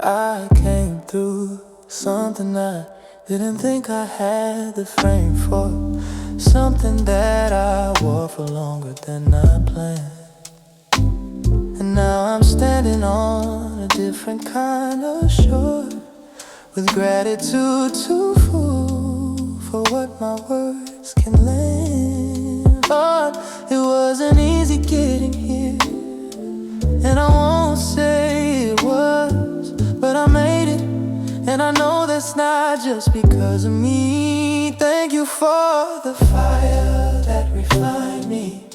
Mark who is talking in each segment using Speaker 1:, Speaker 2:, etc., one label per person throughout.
Speaker 1: I came through something I didn't think I had the frame for, something that I wore for longer than I planned. And now I'm standing on a different kind of shore, with gratitude too full for what my words can lend. But it wasn't easy getting here, and I won't say it was, but I made it, and I know that's not just because of me. Thank you for the fire that refined me.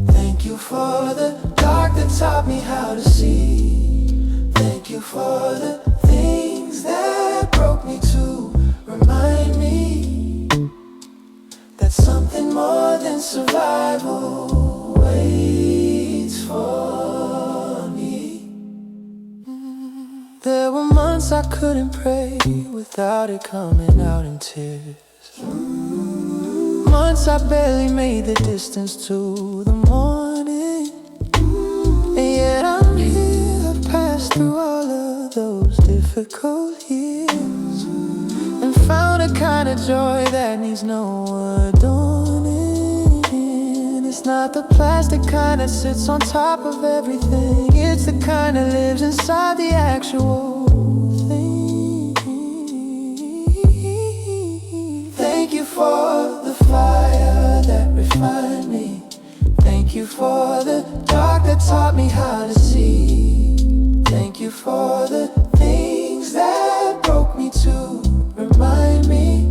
Speaker 1: Thank you for the dark that taught me how to see. Thank you for the things that broke me to remind me that something more than survival waits for me. There were months I couldn't pray without it coming out in tears. Months I barely made the distance to the morning. And yet I'm here, I've passed through all of those difficult years, and found a kind of joy that needs no adorning. It's not the plastic kind that sits on top of everything, it's the kind that lives inside the actual thing. Thank you for the fire that refined me. Thank you for the dark that taught me how to see. Thank you for the things that broke me to remind me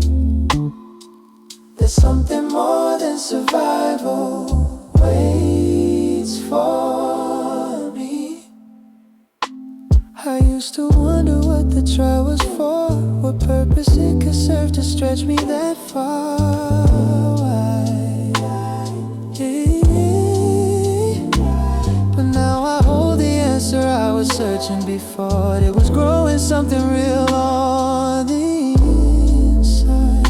Speaker 1: there's something more than survival waits for me. I used to wonder what the trial was for, what purpose it could serve to stretch me that far. But now I hold the answer I was searching before. It was growing something real on the inside.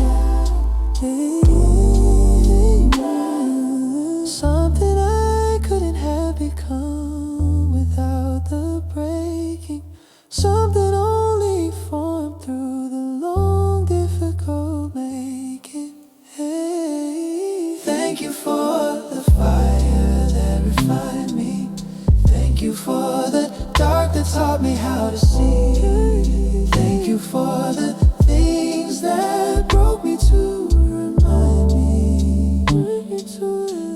Speaker 1: Something I couldn't have become without the breaking. Something only formed through the long, difficult making. Hey, thank you for the fire that refined me. Thank you for the dark that taught me how to see. Thank you for the things that broke me to remind me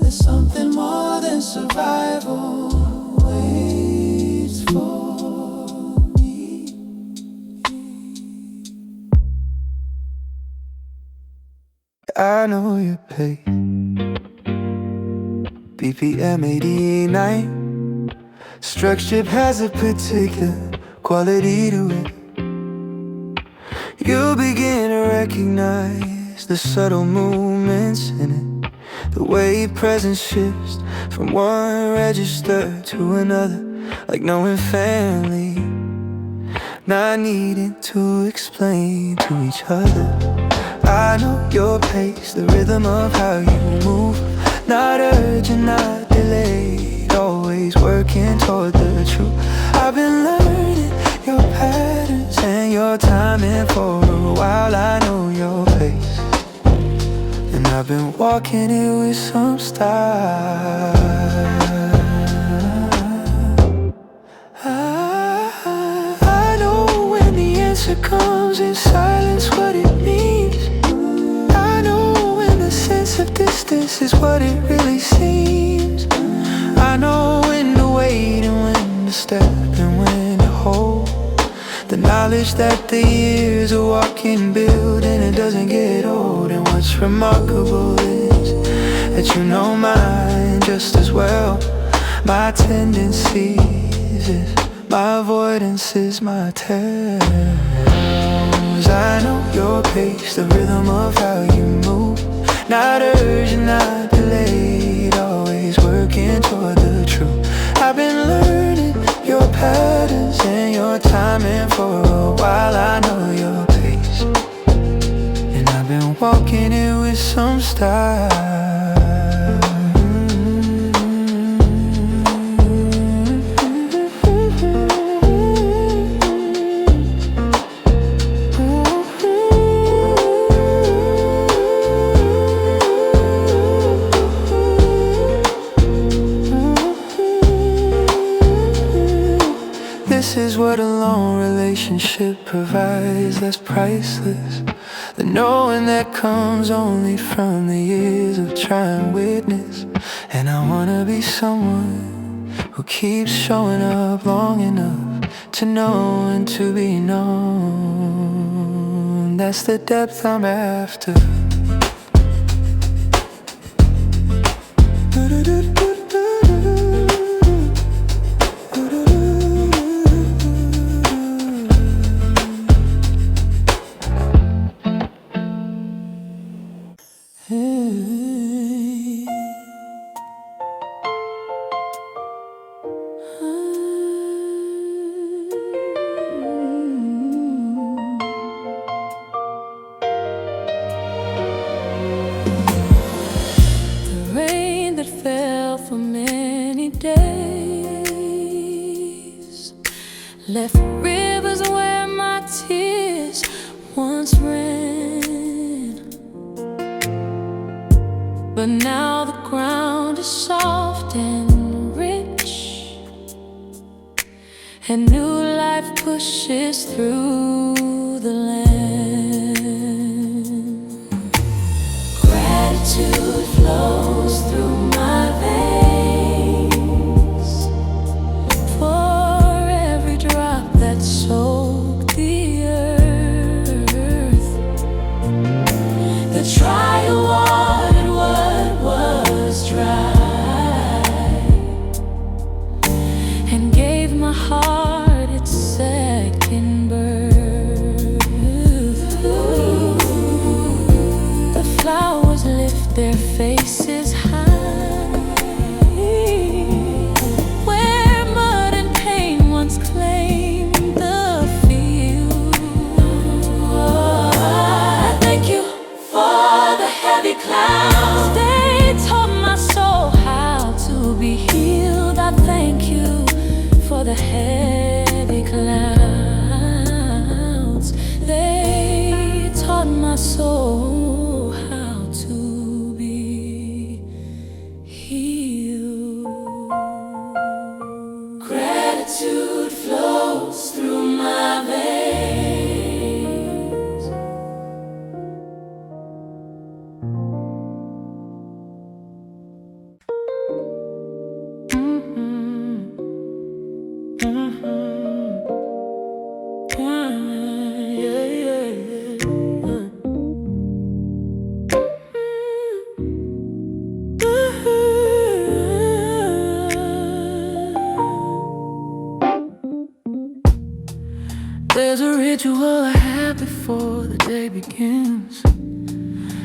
Speaker 1: there's something more than survival waits for me. I know your pace, BPM 89. Structure has a particular quality to it. You begin to recognize the subtle movements in it, the way presence shifts from one register to another, like knowing family, not needing to explain to each other. I know your pace, the rhythm of how you move, not urgent, not delayed, always working toward the truth. I've been learning your patterns and your timing for a while. I know your pace, and I've been walking it with some style. I know when the answer comes in silence what it means. I know when the sense of distance is what it really seems. I know when to wait and when to step and when to hold. The knowledge that the years of walking build, and it doesn't get old. And what's remarkable is that you know mine just as well. My tendencies is my avoidance is my tells. I know your pace, the rhythm of how you move, Not urgent, not delayed, always working toward the truth. I've been learning your patterns and your timing for a while. I know your pace, and I've been walking it with some style. This is what a long relationship provides, that's priceless. The knowing that comes only from the years of trying witness. And I wanna be someone who keeps showing up long enough to know and to be known. That's the depth I'm after.
Speaker 2: For many days, left rivers where my tears once ran. But now the ground is soft and rich, and new life pushes through the land. Gratitude flows through my veins for every drop that soaked the earth. The trial watered what was dry and gave my heart its second birth. The flowers lift their faces high where mud and pain once claimed the field. I thank you for the heavy clouds. They taught my soul how to be healed. I thank you for the heavy clouds. They taught my soul how to be healed. Gratitude flows through my veins. There's a ritual I have before the day begins.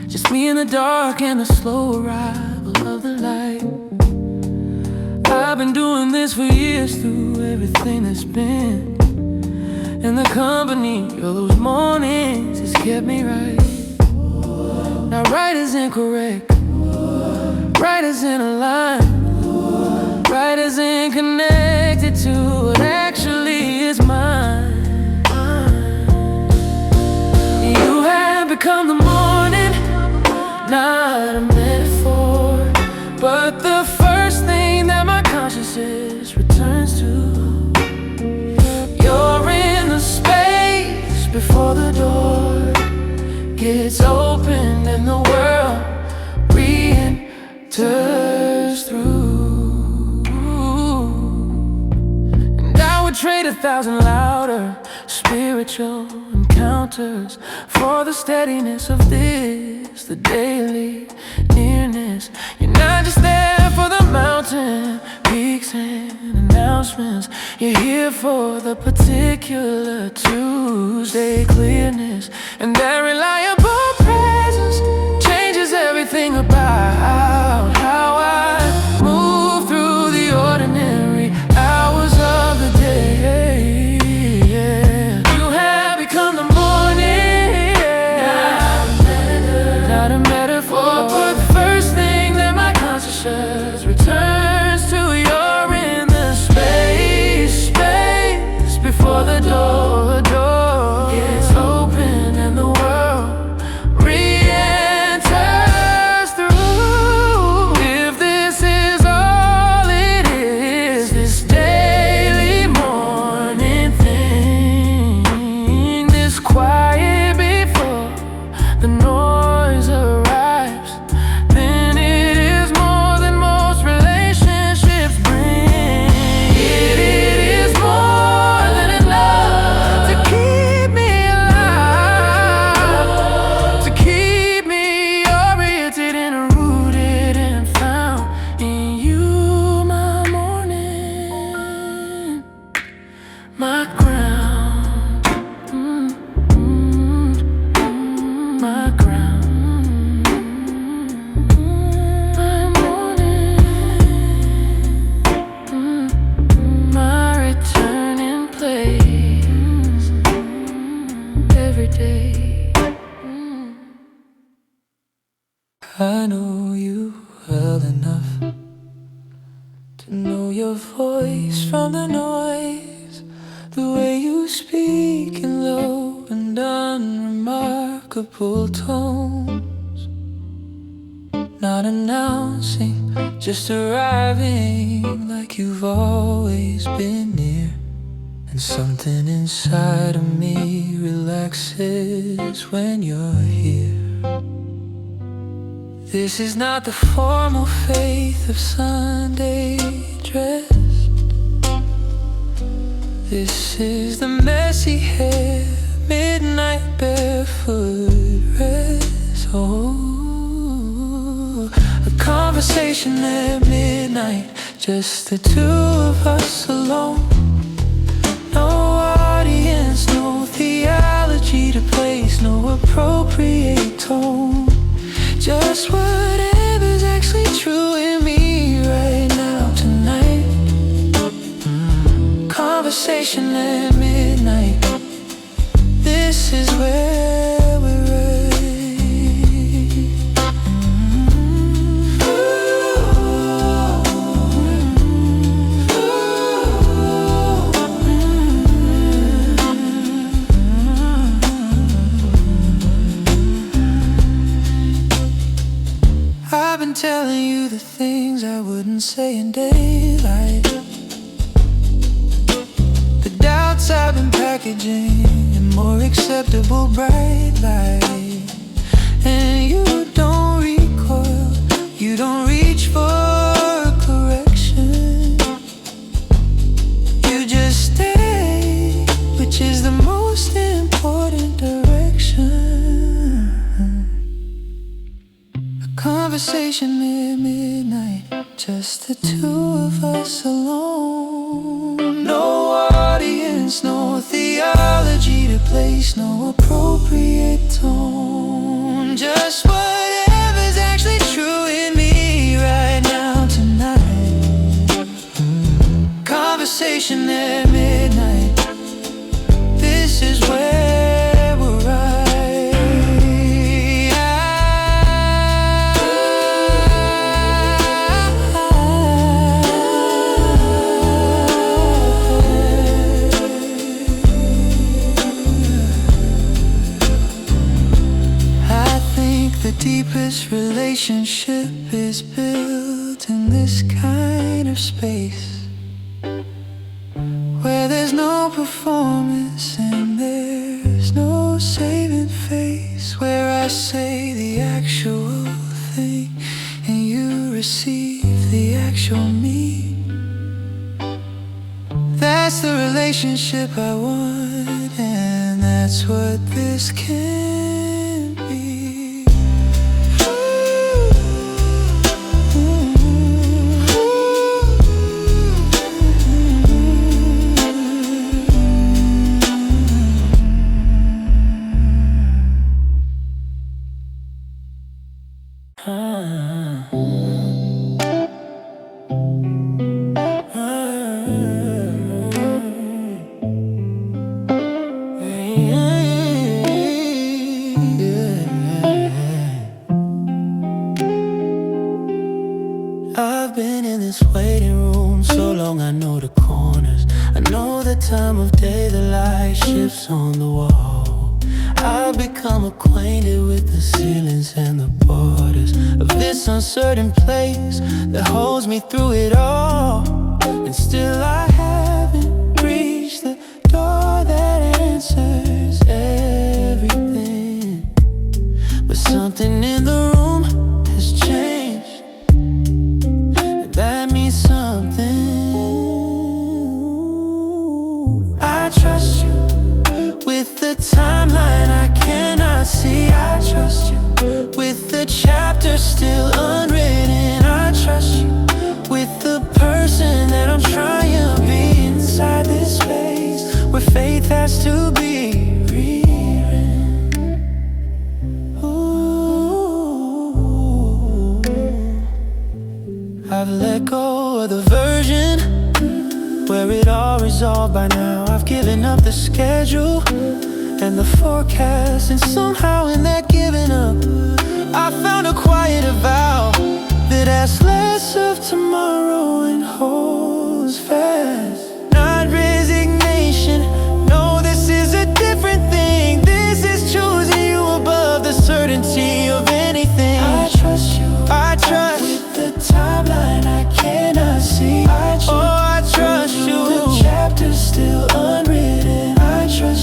Speaker 2: Just me in the dark and the slow arrival of the light. I've been doing this for years through everything that's been, and the company of those mornings has kept me right. Now right is incorrect, right isn't aligned, right isn't connected to what actually is mine. You have become the morning, not a metaphor, but the first thing that my consciousness returns to. You're in the space before the door gets opened and the world re-enters through. And I would trade 1,000 louder spiritual encounters for the steadiness of this, the daily nearness. You're not just there for the mountain peaks and announcements. You're here for the particular Tuesday clearness. And that reliable presence changes everything a metaphor for the first thing that my consciousness returns to. You're in the space before the door gets open and the world re-enters through. If this is all it is, this daily morning thing, this quiet before the noise arrives, then it is more than most relationships bring. It is more than enough to keep me alive, to keep me oriented and rooted and found in you. My morning, my ground, my ground, my morning, my returning place every day.
Speaker 1: I know you well enough to know your voice from the noise, the way you speak in low and unremarkable tones, not announcing, just arriving like you've always been near. And something inside of me relaxes when you're here. This is not the formal faith of Sunday dress. This is the messy hair, midnight barefoot rest. Oh, a conversation at midnight, just the two of us alone. No audience, no theology to place, no appropriate tone. Just whatever's actually true in me right now tonight. Conversation at midnight. This is where we're at. I've been telling you the things I wouldn't say in daylight, the doubts I've been packaging in more acceptable bright light. And you don't recoil, you don't reach for correction, you just stay, which is the most important direction. Conversation at midnight, just the two of us alone. No audience, no theology to place, no appropriate tone. Just whatever's actually true in me right now tonight. Conversation at midnight. This is where we're right. The deepest relationship is built in this kind of space, where there's no performance and there's no saving face, where I say the actual thing and you receive the actual me. That's the relationship I want, and that's what this can be. this waiting room so long. I know the corners, I know the time of day, the light shifts on the wall. I've become acquainted with the ceilings and the borders of this uncertain place that holds me through it all. And still I haven't reached the door that answers everything. But something in the room has changed, and that means something. I trust you with the timeline I cannot see. I trust you with the chapter still unwritten. I trust you with the person that I'm trying to be inside this space where faith has to be rewritten. Ooh. I've let go of the version where it all resolved by now. I've given up the schedule and the forecast, and somehow in that giving up I found a quiet vow that asks less of tomorrow and holds fast. Not resignation, no, this is a different thing. This is choosing you above the certainty of anything. I trust you, I trust with the timeline I cannot see. I trust, oh, I trust you, the chapter's still unwritten.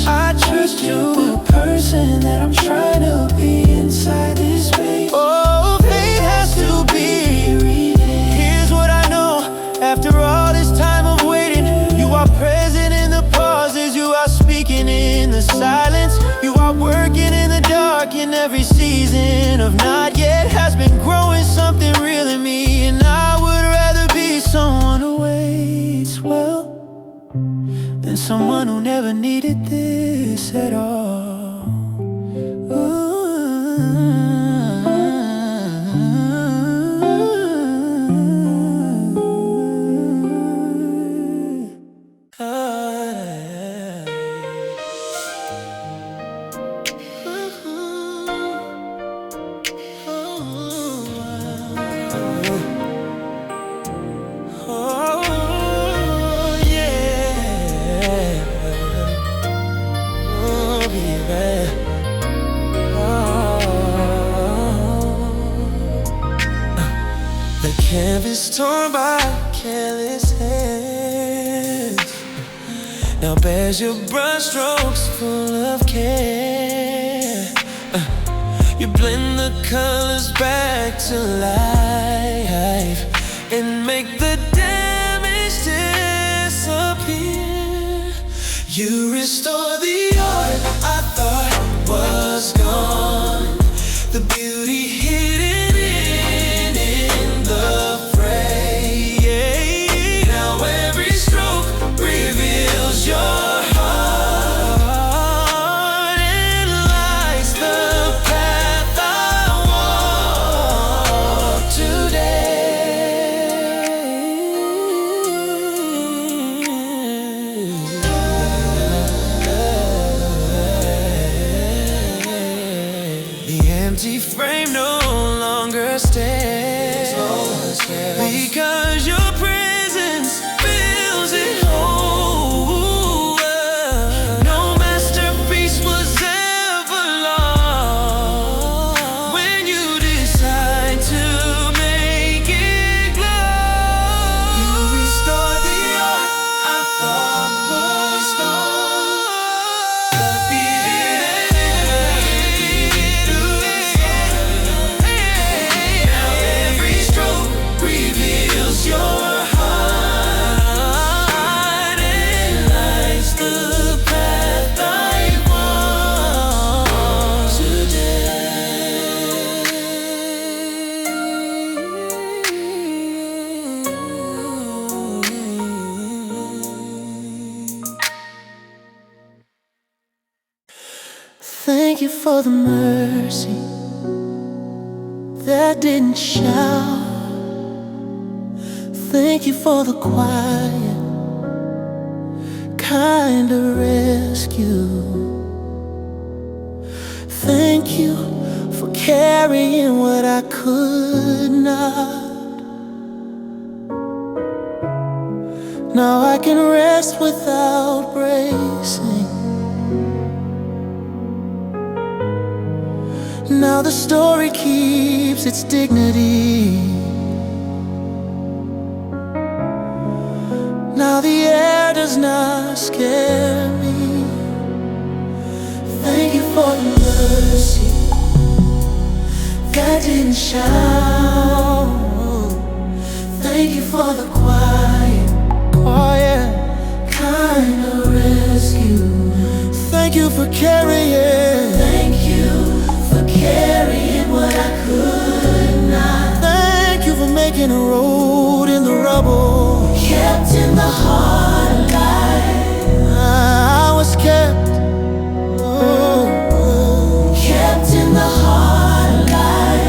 Speaker 1: I trust you, the person that I'm trying to be inside this space. Oh, faith has to be reading. Here's what I know, after all this time of waiting, you are present in the pauses, you are speaking in the silence, you are working in the dark. In every season of not yet has been growing something real in me, and I would rather be someone who waits well than someone who never needed this at all. Ooh. The canvas torn by careless hands now bears your brushstrokes full of care. You blend the colors back to life and make the damage disappear. You restore the art I thought was gone, the beauty hidden in the fray. Now every stroke reveals your heart and lights the path I walk today. The empty frame no longer stays, because your presence fills it whole. No masterpiece was ever lost when you decide to make it glow. You restore the art I thought was gone, the now every stroke reveals your heart and lights the path I walk today. Thank you for the mercy that didn't shout. Thank you for the quiet kind of rescue. Thank you for carrying what I could not. Now I can rest without bracing. Now the story keeps its dignity. Now the air does not scare me. Thank you for the mercy that didn't shout. Thank you for the quiet kind of rescue. Thank you for carrying. Thank you for carrying what I could not. Thank you for making a road in the rubble. Kept in the heart of life. I was kept. Kept in the heart of life.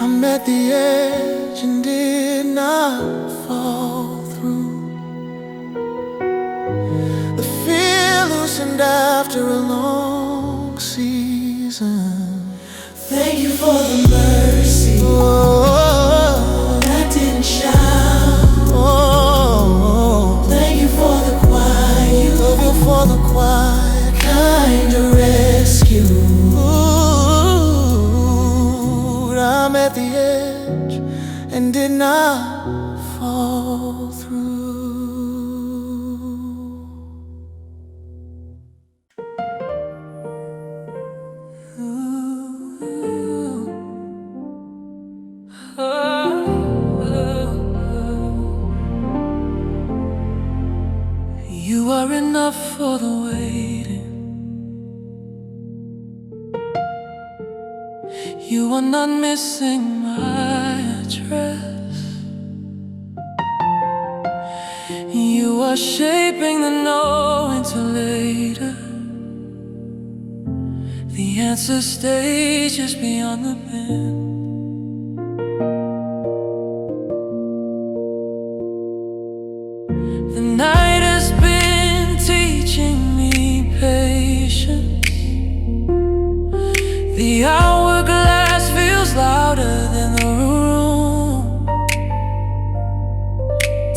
Speaker 1: I'm at the edge and did not fall through. The fear loosened after a long season. Thank you for the mercy that didn't shout. Thank you for the quiet. Love you for the quiet kind of rescue. I'm at the edge and did not fall through.
Speaker 2: You are enough for the waiting. You are not missing my address. You are shaping the no into later. The answer stays just beyond the bend. The night has been teaching me patience. The hourglass feels louder than the room.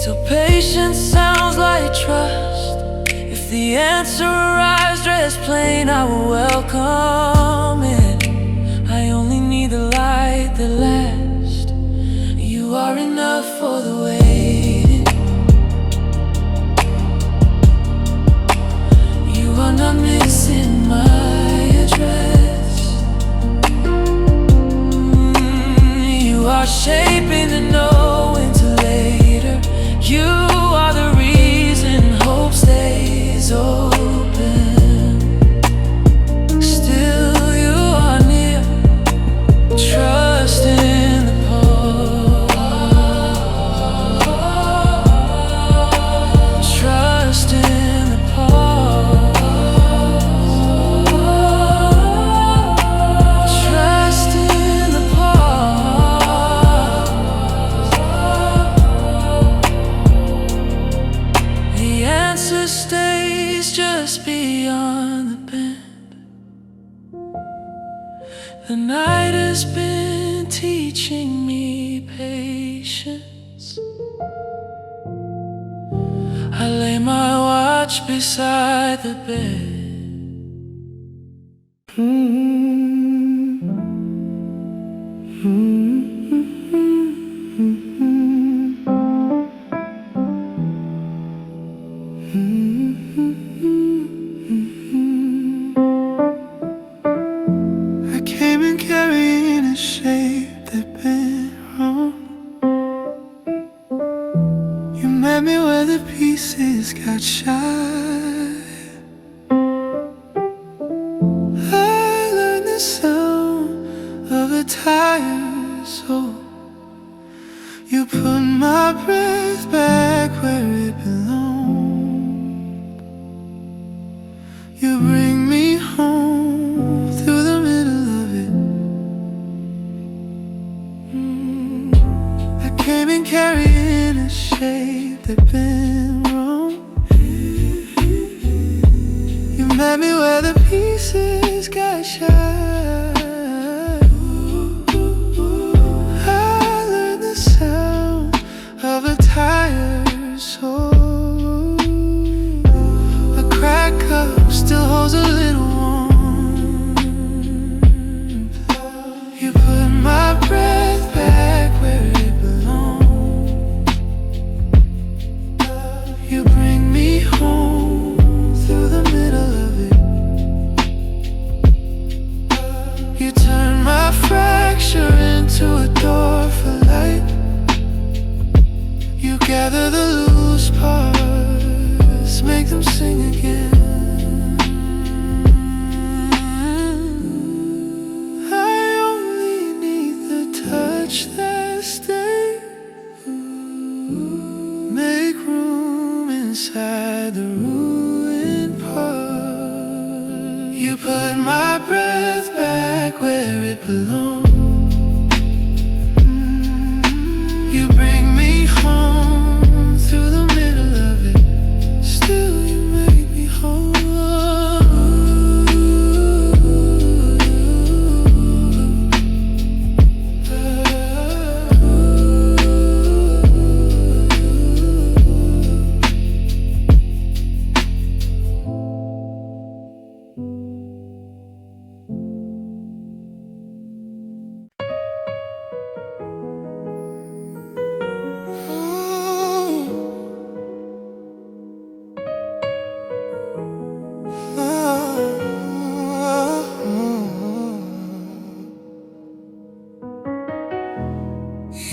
Speaker 2: Till patience sounds like trust. If the answer arrives dressed plain, I will welcome it. I only need the light that lasts. You are enough for the waiting. You are not missing my address. You are shaping the no into later. You are the reason hope stays open. Still you are near. Trust in the pause. Trust in the pause. Trust in the pause. The answer stays just beyond the bend. The night has been teaching me patience. I lay my watch beside the bed.
Speaker 1: I came in carrying a shape that bent wrong. You met me where the pieces got shy. I learned the sound of a tired soul. You put my breath back where it belonged. You bring me home through the middle of it. I came in carrying a shape that been wrong. You met me where the pieces got shy. I learned the You turn my fracture into a door for light. You gather the loose parts, make them sing again. I only need the touch that stays. Make room inside the ruined part. You put my breath back where it belongs. You bring me home through the middle of it. Still you make me whole.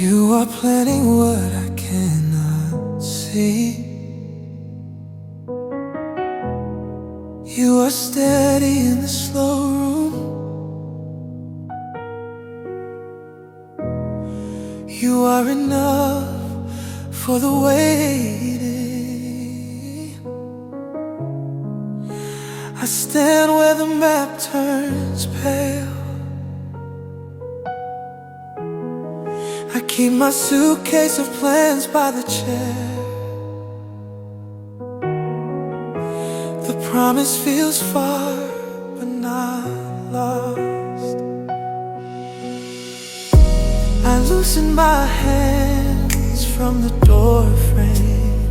Speaker 1: You are planning what I cannot see. You are steady in the slow room. You are enough for the waiting. I stand where the map turns pale. I keep my suitcase of plans by the chair. The promise feels far, but not lost. I loosen my hands from the door frame.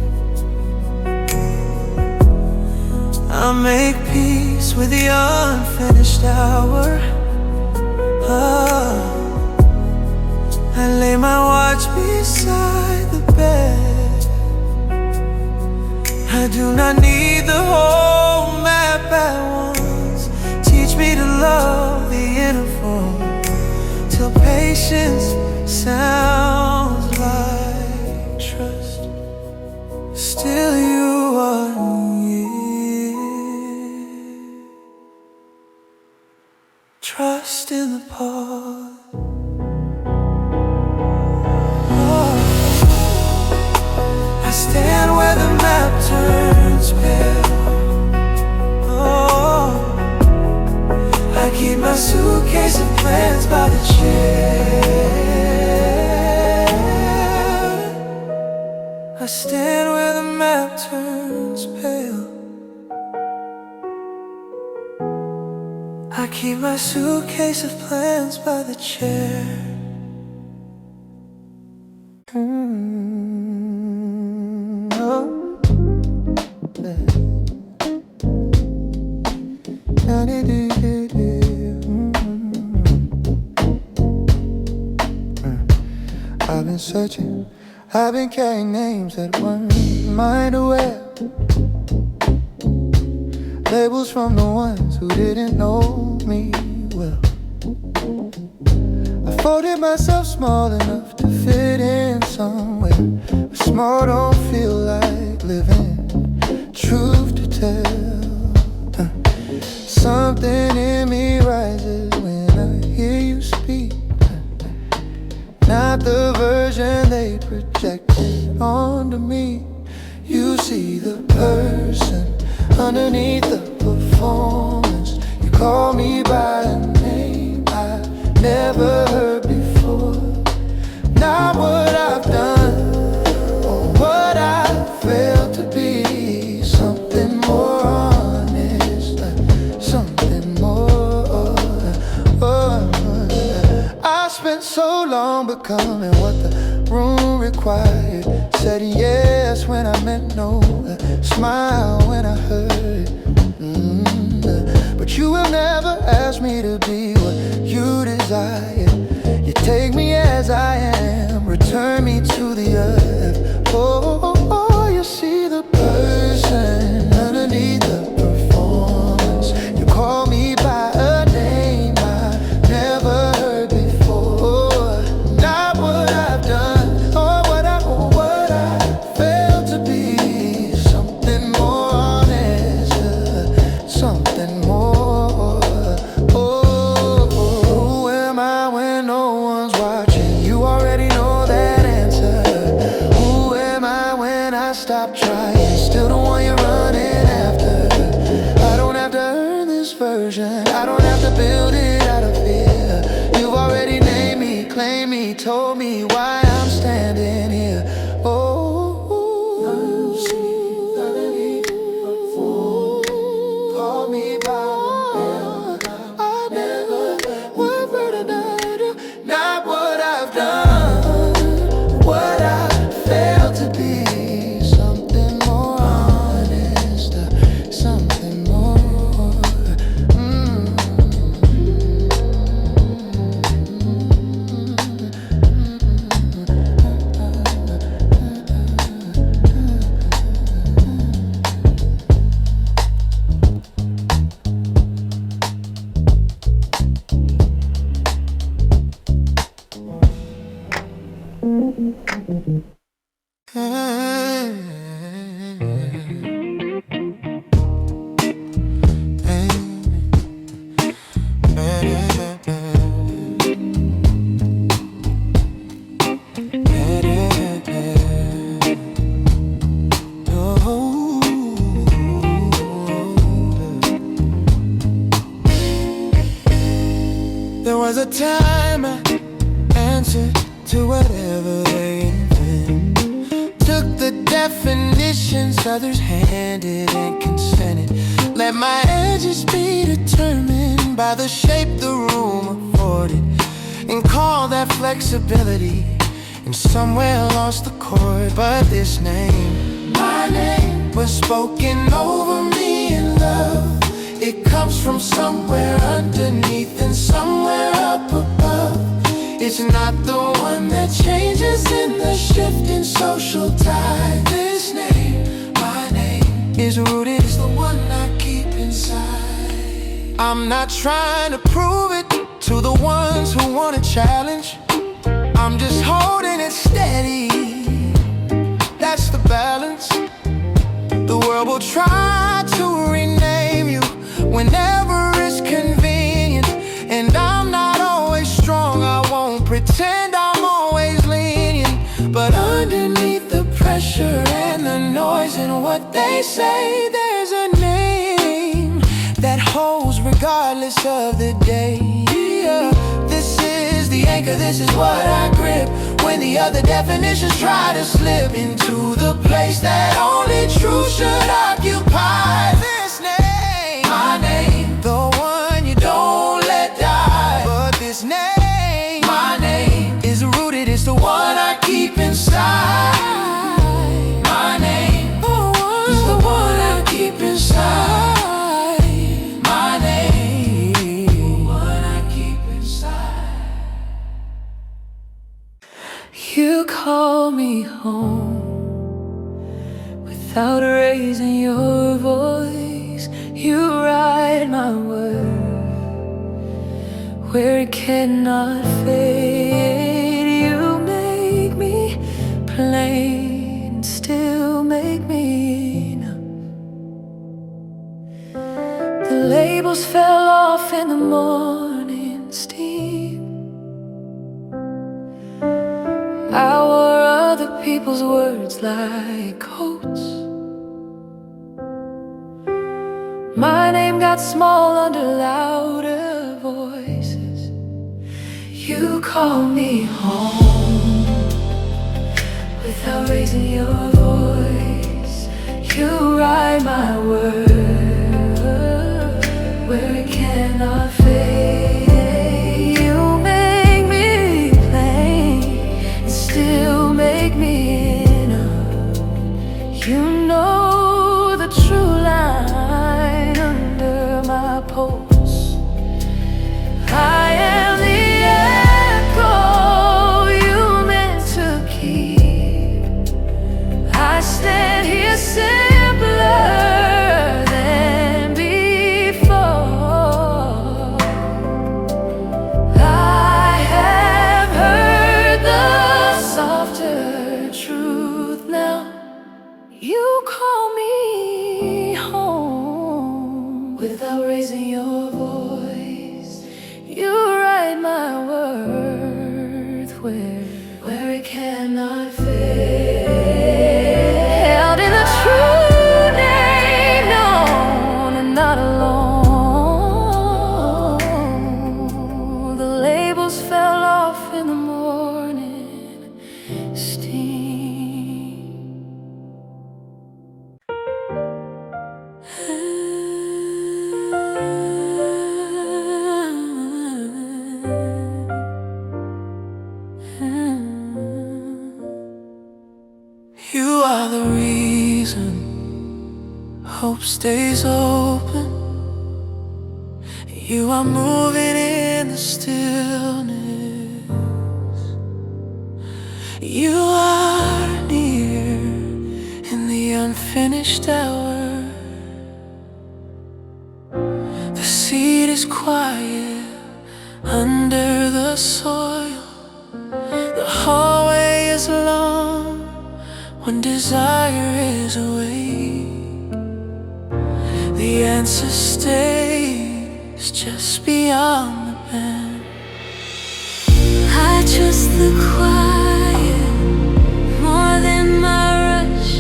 Speaker 1: I make peace with the unfinished hour. I lay my watch beside the bed. I do not need the whole map at once. Teach me to love the interval till patience sounds like trust. Still you are near. Trust in the pause. I stand where the map turns pale. Oh, I keep my suitcase and plans by the chair. I stand where the map turns pale. I keep my suitcase of plans by the chair. I've been searching, I've been carrying names that weren't mine to wear. Labels from the ones who didn't know me well. I folded myself small enough to fit in somewhere, but small don't feel like living. Truth to tell, something in me rises when I hear you speak. Not the version they projected onto me. You see the person underneath the performance. You call me by a name I never heard before. Not what I've done or what I failed to be. Something more honest, something more. I spent so long becoming what the room required. Said yes when I meant no, smile when I heard it. But you will never ask me to be what you desire. You take me as I am, return me to the earth. Oh, you see the person underneath the performance. You call me by a name I to build it out of fear. You've already named me, claimed me, told me why I'm standing here. Call me by the name I never would murder, not what I've done, what I failed to be. Something more honest, something more.
Speaker 2: There was a time I answered to whatever they invent. Took the definitions others handed and consented. Let my edges be determined by the shape the room afforded, and call that flexibility. And somewhere lost the chord, but this name, my name, was spoken over me in love. It comes from somewhere underneath and somewhere up above. It's not the one that changes in the shifting social tide. This name, my name, is rooted, it's the one I keep inside. I'm not trying to prove it to the ones who want a challenge. I'm just holding it steady, that's the balance. The world will try to rename you whenever it's convenient, and I'm not always strong, I won't pretend I'm always lenient. But underneath the pressure and the noise and what they say, there's a name that holds regardless of the day. This is the anchor, this is what I grip when the other definitions try to slip into the place that only truth should occupy. This name, my name, the one you don't let die. But this name, my name, is rooted, it's the one I keep inside. My name, is the one I keep inside. My name, the one I keep inside. You call me home without raising your voice. You write my word where it cannot fade. You make me plain, still make me know. The labels fell off in the morning steam. I wore other people's words like coats. My name got small under louder voices. You call me home without raising your voice. You write my word where it cannot fade. You make me plain and still make me know. You know the true line under my pulse. I am the echo you meant to keep. I stand here simpler than before. I have heard the softer truth now. You call me home without raising your voice. You write my worth where it cannot fade. Held in the true name, known and not alone. hope stays open. You are moving in the stillness. You are near in the unfinished hour. The seed is quiet under the soil. The hallway is long when desire is awake. The answer stays just beyond the bend. I trust the quiet more than my rush.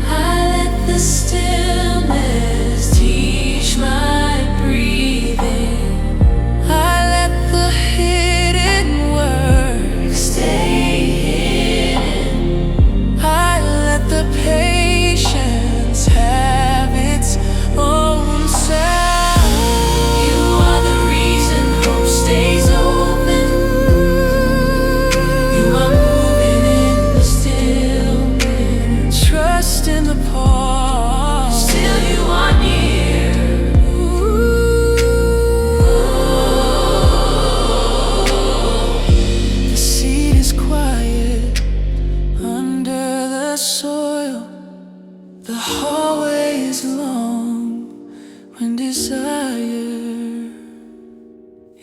Speaker 2: I let the stillness teach my breathing. I let the hidden work stay hidden. I let the patience have its own sound. You are the reason hope stays open. You are moving in the stillness. Trust in the pause. Still you are near. The seed is quiet under the soil. The hallway is long when desire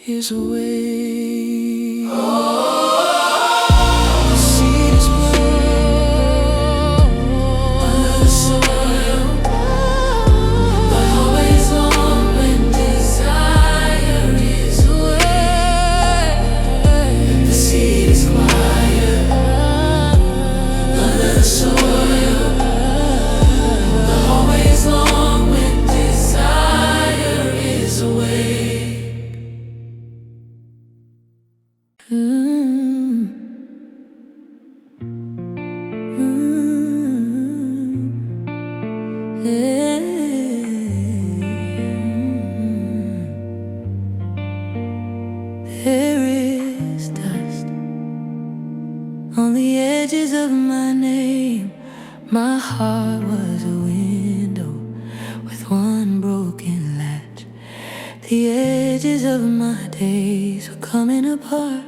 Speaker 2: is away. The seed is born under the soil. The hallway is long when desire is away. The seed is quiet under the soil. The hallway is long when desire is away. There is dust on the edges of my name. My heart was a window with one broken latch. The edges of my days were coming apart.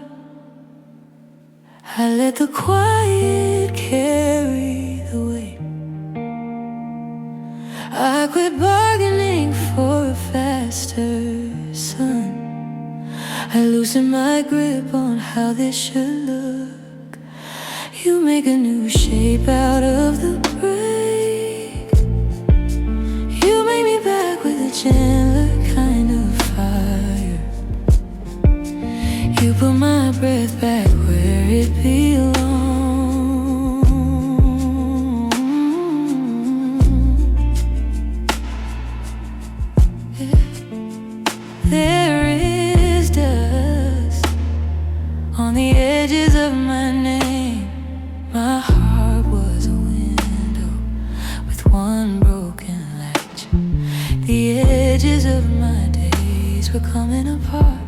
Speaker 2: I let the quiet carry the weight. I quit bargaining for a faster sun. I loosened my grip on how this should look. You make a new shape out of the break. You bring me back with a gentler kind of fire. You put my breath back where it belongs. There is dust on the edges of my name. My heart was a window with one broken latch. The edges of my days were coming apart.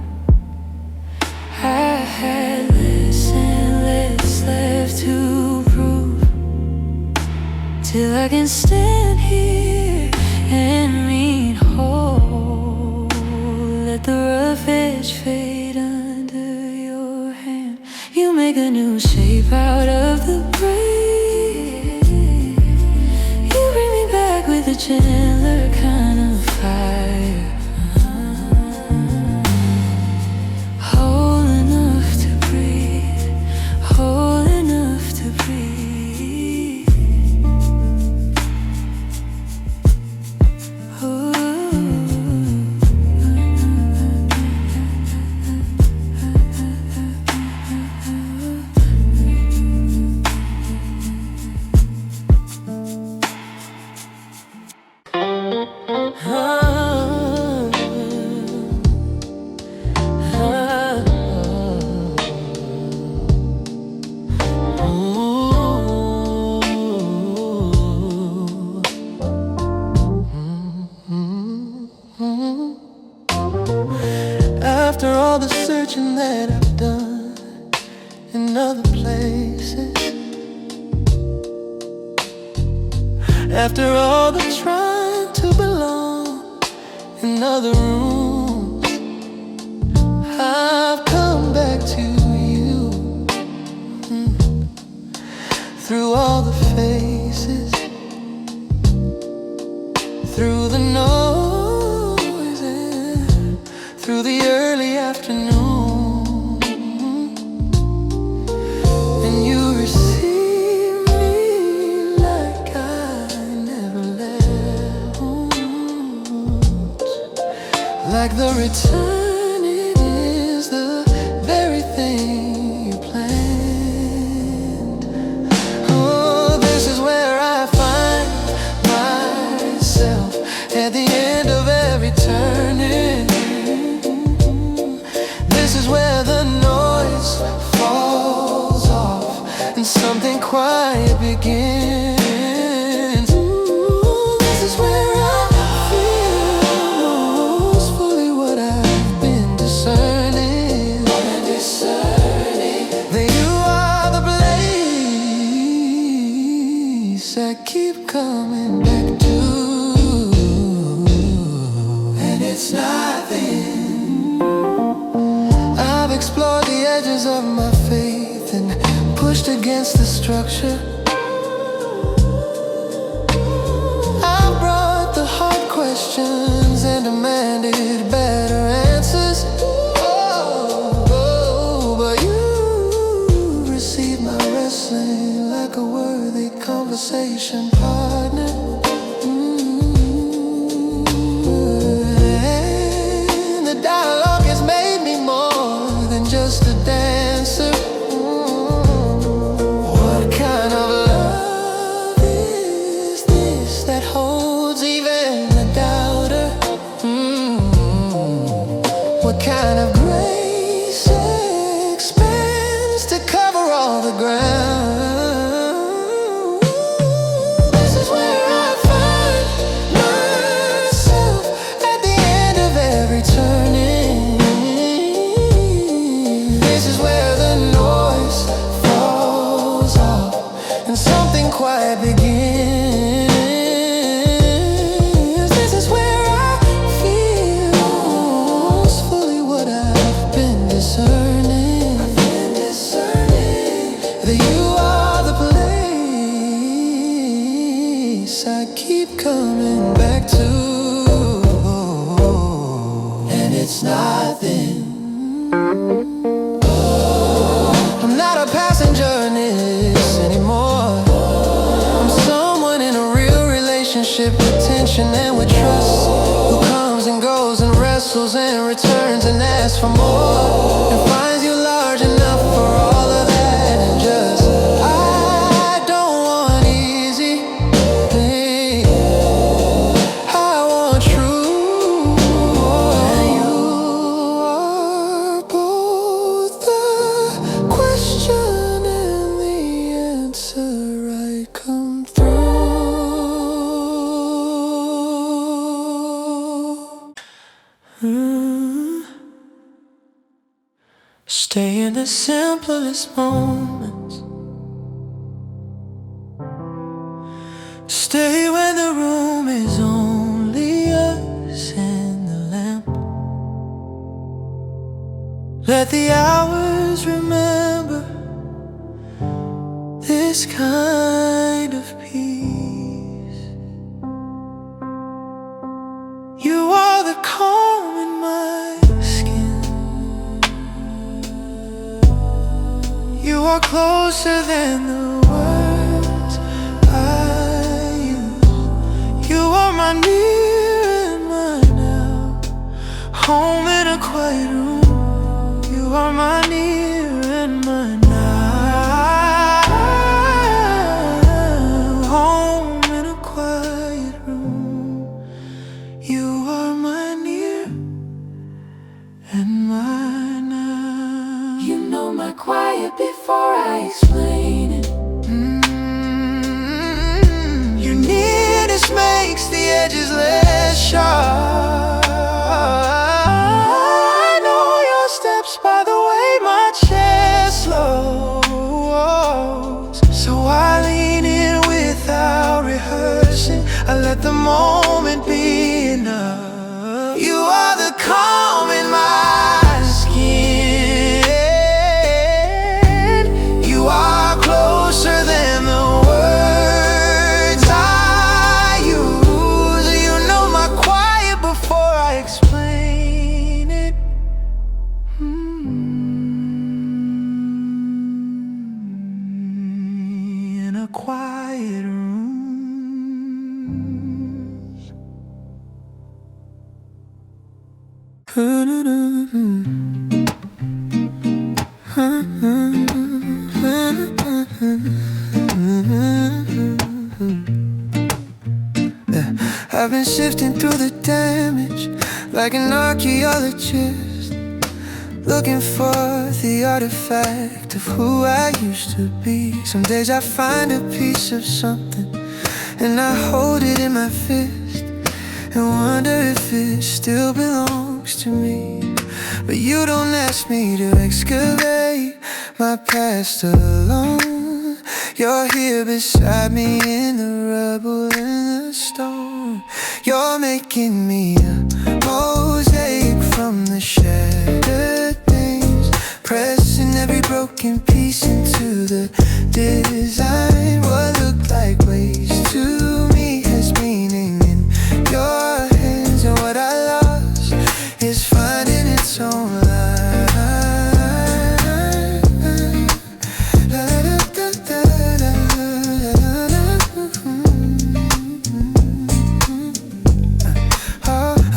Speaker 2: I had less and less left to prove, till I can stand here and mean whole. Let the rough edge fade under your hand. You make a new shape out of the break. You bring me back with a gentler kind of fire. Whole enough to breathe, whole enough to breathe.
Speaker 1: After all the searching that I've done in other places, After all the trying to belong in other rooms, I've come back to you. Through all the faces, through the noises, through the early afternoon, and you receive me like I never left, like the return it is the very thing you planned. Oh, this is where I find myself at the end of every turning. This is where the noise falls off and something quiet begins. This is where I feel most fully what I've been discerning. That you are the place I keep coming back to. And it's nothing. I've explored the edges of my faith and pushed against the structure. I've brought the hard questions and demanded better answers. Oh, but you received my wrestling like a worthy conversation partner. And the dialogue has made me more than just a dancer. What kind of love is this that holds even the doubter? What kind of grace expands to cover all the ground? This is where I find myself at the end of every turning. This is where the noise falls off and something quiet begins. This is where I feel most fully what I've been discerning. That you are the place I keep coming back to. And it's nothing. I'm not a passenger in this anymore. I'm someone in a real relationship with tension and with trust, who comes and goes and wrestles and returns and asks for more, and finds you large enough for all of that. And just, I don't want easy, I want true. And you are both the question and the answer right come through. Stay in the simplest moments. Stay when the room is only us and the lamp. Let the hours remember this kind of peace. You are the calm in my skin. You are closer than the words I use. You are my near and my now, home in a quiet room. You are my near and my now, home in a quiet room. You are my near and my now.
Speaker 2: You know my quiet before I explain it.
Speaker 1: Your nearness makes the edges less sharp. I know your steps by the way my chest slows. So I lean in without rehearsing, I let the moment be enough. You are the calm in my skin. You are closer than the words I use. You know my quiet before I explain it. In a quiet room. I've been sifting through the damage like an archaeologist, looking for the artifact of who I used to be. Some days I find a piece of something and I hold it in my fist and wonder if it still belongs to me. But you don't ask me to excavate my past alone. You're here beside me in the rubble and the stone. You're making me a mosaic from the shattered things, pressing every broken piece into the design. What looked like waste to me has meaning in your hands, and what I lost is finding its own life.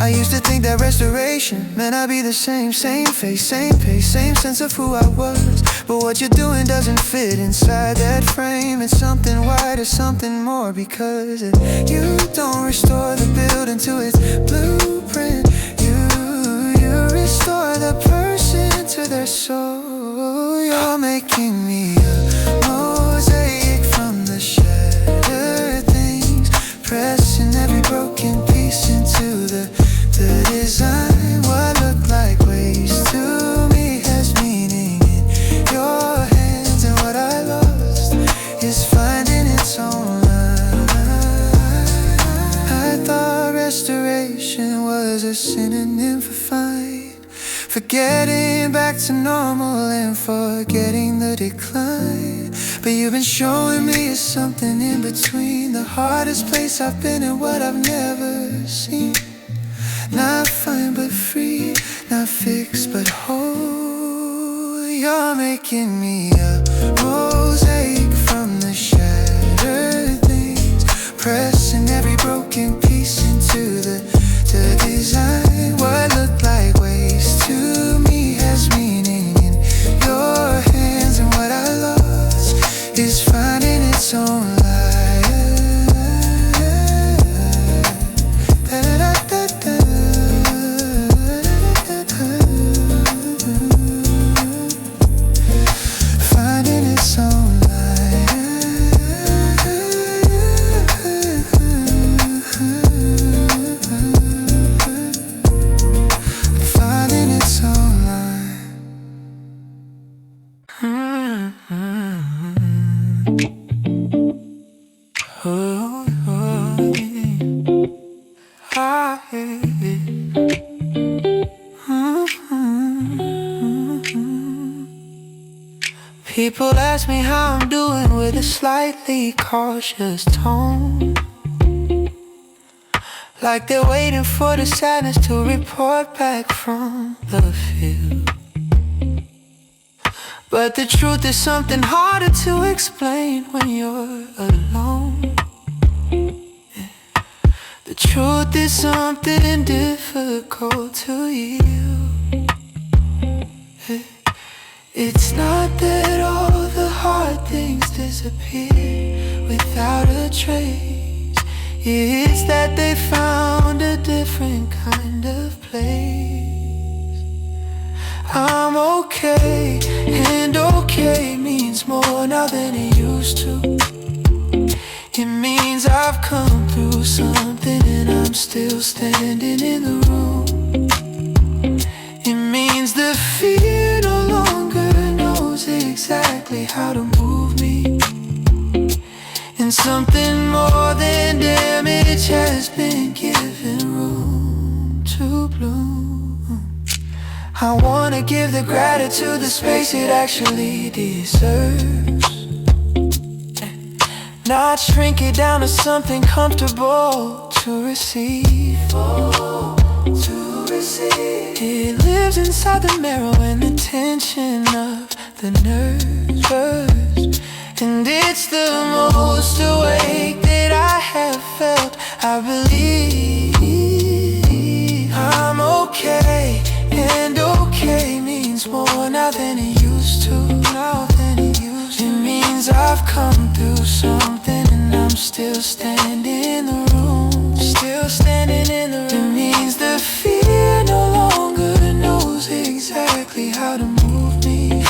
Speaker 1: I used to think that restoration meant I'd be the same face, same pace, same sense of who I was. But what you're doing doesn't fit inside that frame. It's something wider, something more, because you don't restore the building to its blueprint. You restore the person to their soul. You're making me a mosaic from the shattered things, pressing every broken piece into the design. What looked like waste to me has meaning in your hands, and what I lost is finding its own life. I thought restoration was a synonym for fine, for getting back to normal and forgetting the decline. But you've been showing me it's something in between, the hardest place I've been and what I've never seen. Not fine but free, not fixed but whole. You're making me a mosaic from the shattered things, pressing every broken piece into the design. What looked like waste to me has meaning in your hands, and what I lost is finding its own life. People ask me how I'm doing with a slightly cautious tone, like they're waiting for the sadness to report back from the field. But the truth is something harder to explain when you're alone. The truth is something difficult to yield. It's not that all the hard things disappear without a trace. It's that they found a different kind of place. I'm okay, and okay means more now than it used to. It means I've come through something and I'm still standing in the room. It means the fear no longer knows exactly how to move me, and And something more than damage has been given room to bloom. I wanna give the gratitude the space it actually deserves, not shrink it down to something comfortable to receive. It lives inside the marrow and the tension of the nerves burst. And it's the most awake that I have felt. I believe I'm okay, and okay means more now than it used to. It means I've come through something, and I'm still standing in the room. It means the fear no longer knows exactly how to move me.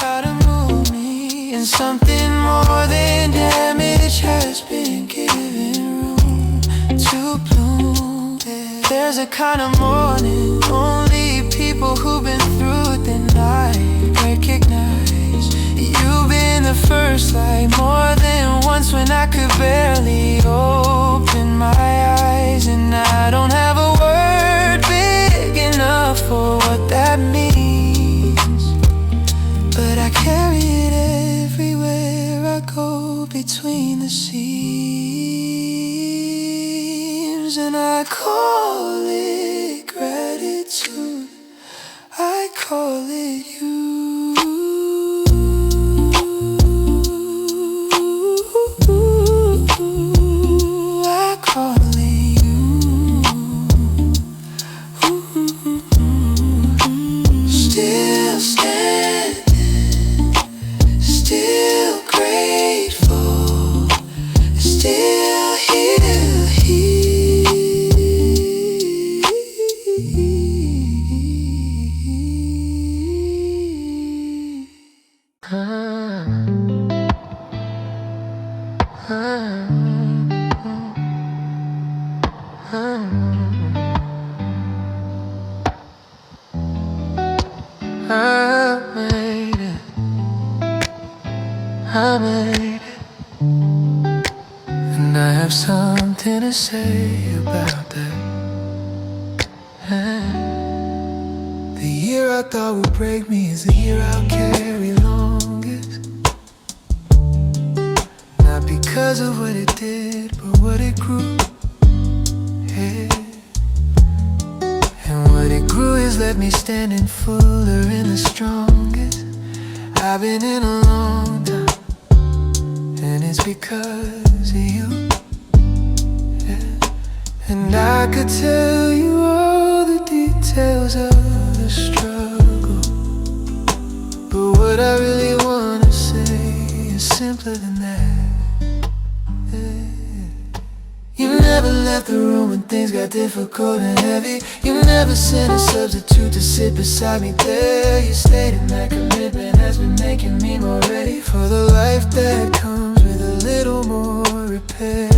Speaker 1: And something more than damage has been given room to bloom. There's a kind of morning only people who've been through it then I recognize. You've been the first light more than once when I could barely open my eyes. And I don't have a word big enough for what that means, but I carry it everywhere I go between the seams. And I call it gratitude, I call it you. I call it you. Still standing, still grateful, still here. I made it, I made it, and I have something to say about that. The year I thought would break me is the year I'll carry longest. Not because of what it did, but what it grew. Yeah. And what it grew is left me standing fuller and the strongest I've been in a long time. And it's because of you. And I could tell you all the details of the struggle, but what I really wanna say is simpler than that. You never left the room when things got difficult and heavy. You never sent a substitute to sit beside me there. You stayed, and that commitment has been making me more ready for the life that comes with a little more repair.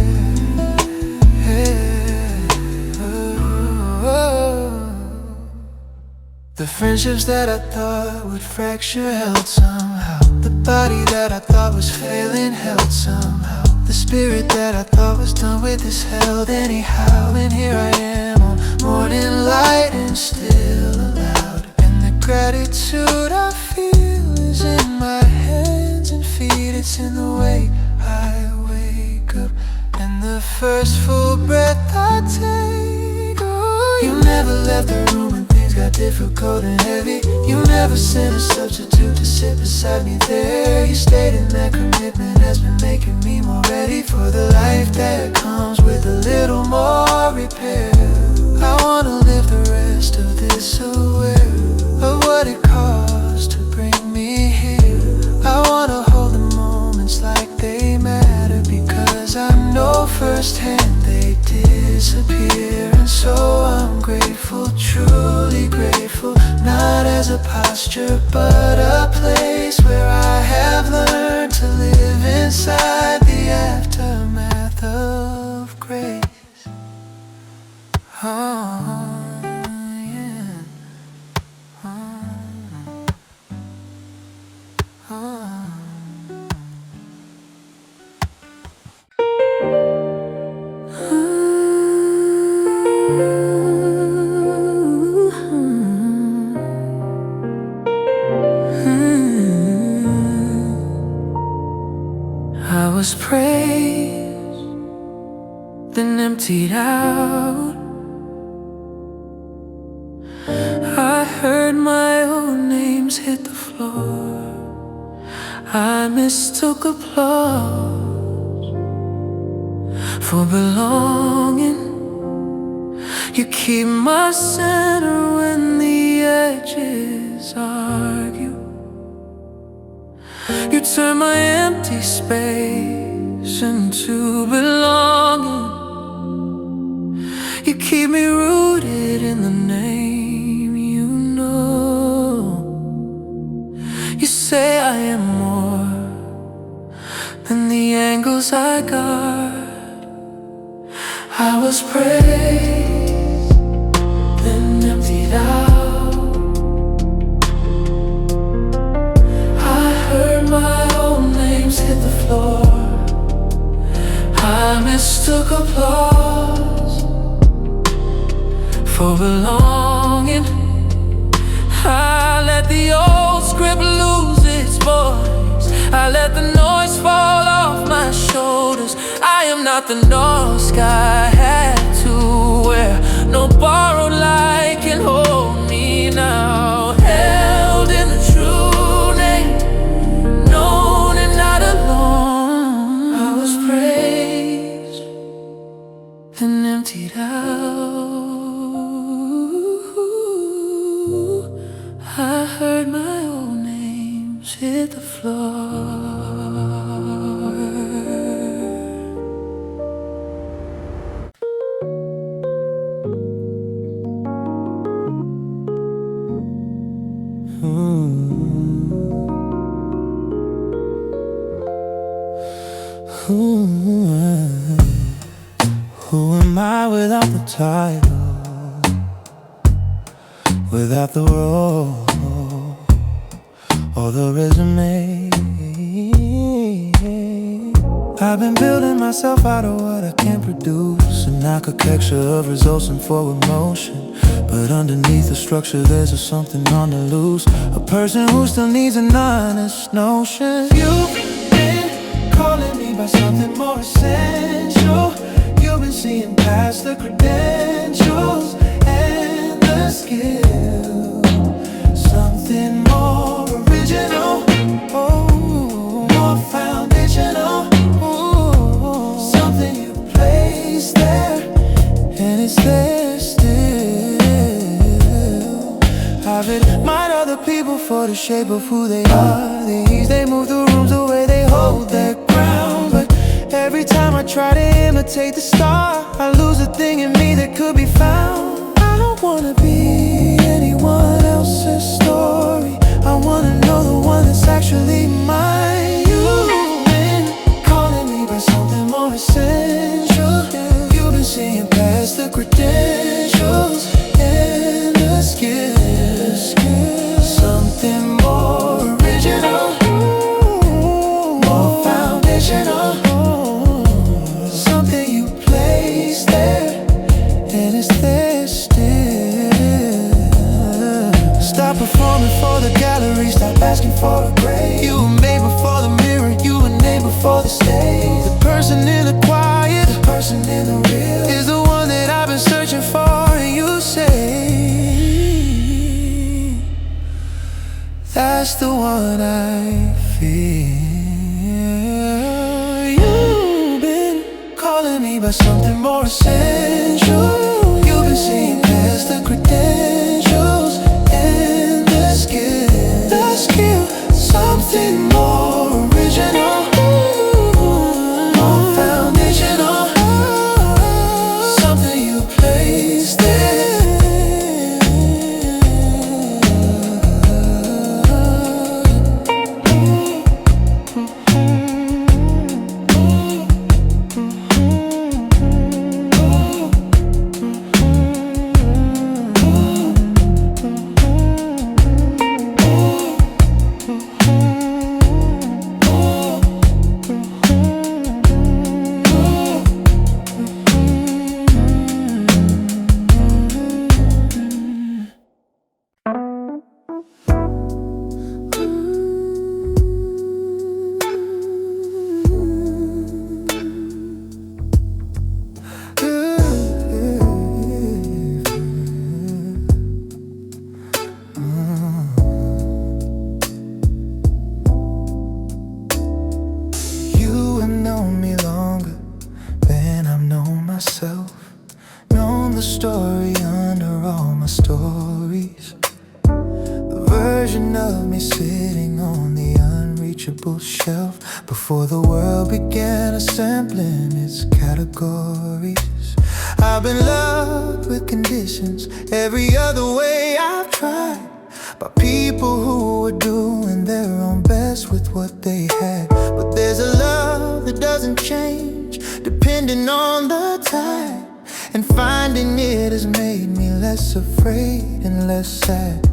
Speaker 1: The friendships that I thought would fracture held somehow. The body that I thought was failing held somehow. The spirit that I thought was done with is held anyhow. And here I am on morning light and still allowed. And the gratitude I feel is in my hands and feet. It's in the way I wake up and the first full breath I take. Oh, you never left the room when things got difficult and heavy. You never sent a substitute to sit beside me there. You stayed, and that commitment has been making me more ready for the life that comes with a little more repair. I wanna live the rest of this aware of what it costs to bring me here. I wanna hold the moments like they matter, because I know firsthand they disappear. And so I'm grateful, truly grateful, not as a posture but a place where I have learned to live inside the aftermath of grace. Yeah.
Speaker 2: was praised, then emptied out. I heard my own names hit the floor. I mistook applause for belonging. You keep my center when the edges argue. You turn my empty space into belonging. You keep me rooted in the name you know. You say I am more than the angles I guard. I was praised, then emptied out. I heard my own names hit the floor. I mistook applause for belonging. I let the old script lose its voice. I let the noise fall off my shoulders. I am not the North Sky had to wear. No borrowed light can hold me now. Held in the true name, known and not alone. I was praised, then emptied out. I heard my own names hit the floor.
Speaker 1: Who am I without the title, without the role or the resume? I've been building myself out of what I can't produce, an architecture of results and forward motion. But underneath the structure there's something on the loose, a person who still needs an honest notion. You've been calling me by something more essential. You've been seeing past the credentials and the skill, something more original, more foundational, something you place there, and it's there still. I've admired other people for the shape of who they are, the ease they move through rooms, the way they hold their ground. But every time I try to imitate the star, I lose a thing in me that could be found. I don't wanna be anyone else's story. I wanna know the one that's actually mine. You've been calling me by something more essential. You've been seeing past the credentials and the skills, something more original, more foundational, something you place there, and it's there still. Stop performing for the gallery, stop asking for a grade. You were made before the mirror, you were named before the stage. The person in the quiet, the person in the real, is the one that I've been searching for. And you say that's the one I feel. You've been calling me by something more essential. You've been seeing past the credentials and the skill, something more original, more foundational, something you place there. version of me sitting on the unreachable shelf before the world began assembling its categories. I've been loved with conditions every other way I've tried, by people who were doing their own best with what they had. But there's a love that doesn't change depending on the tide, and finding it has made me less afraid and less sad.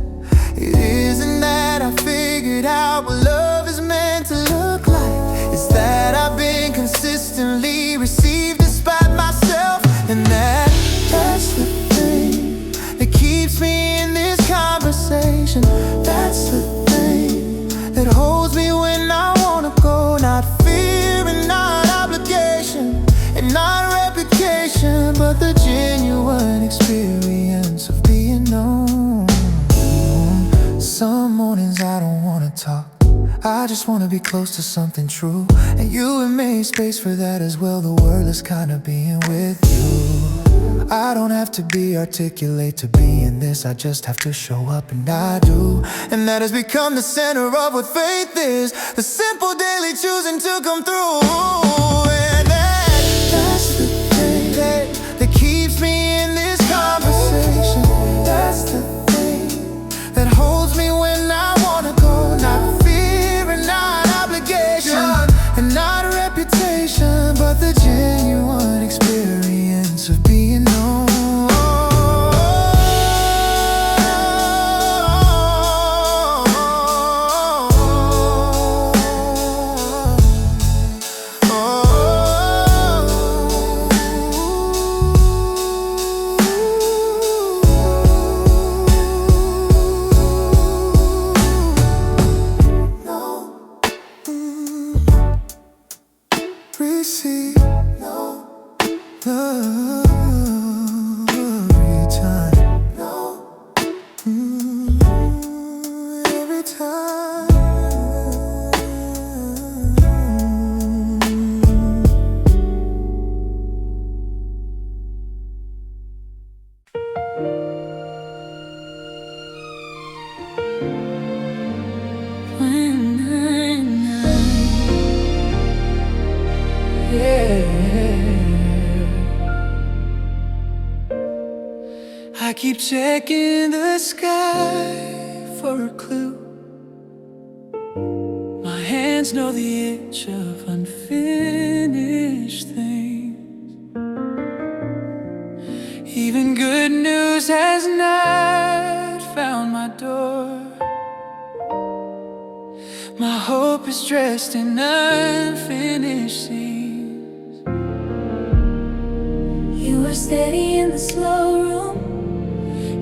Speaker 1: It isn't that I figured out what love is meant to look like. It's that I've been consistently received despite myself, and that's the thing that keeps me in this conversation. That's the thing that holds me when I wanna go. Not fear and not obligation and not reputation, but the genuine experience of being known. Some mornings I don't wanna talk, I just wanna be close to something true, and you have made space for that as well. The word is kinda being with you. I don't have to be articulate to be in this, I just have to show up, and I do. And that has become the center of what faith is, the simple daily choosing to come through. And that's the thing that keeps me in this conversation. That's the thing that holds me when I wanna go. Not fear and not obligation and not reputation, but the genuine experience of being known. Receive no love every time. No, every time.
Speaker 2: I keep checking the sky for a clue. My hands know the itch of unfinished things. Even good news has not found my door. My hope is dressed in unfinished scenes.
Speaker 3: You are steady in the slow room.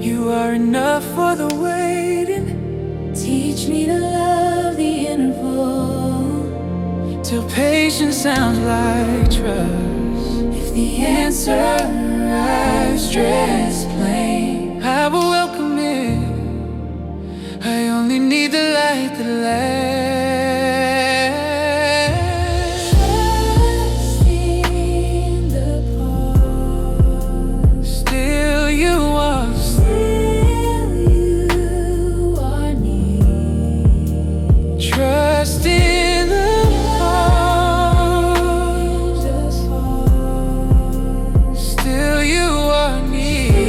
Speaker 2: You are enough for the waiting.
Speaker 3: Teach me to love the interval,
Speaker 2: till patience sounds like trust.
Speaker 3: if the answer arrives dressed plain,
Speaker 2: I will welcome it. I only need the light that lasts.
Speaker 3: trust in the pause.
Speaker 2: Still you are,
Speaker 3: Still you are near.
Speaker 2: trust in the pause.
Speaker 3: Just pause.
Speaker 2: Still you are near.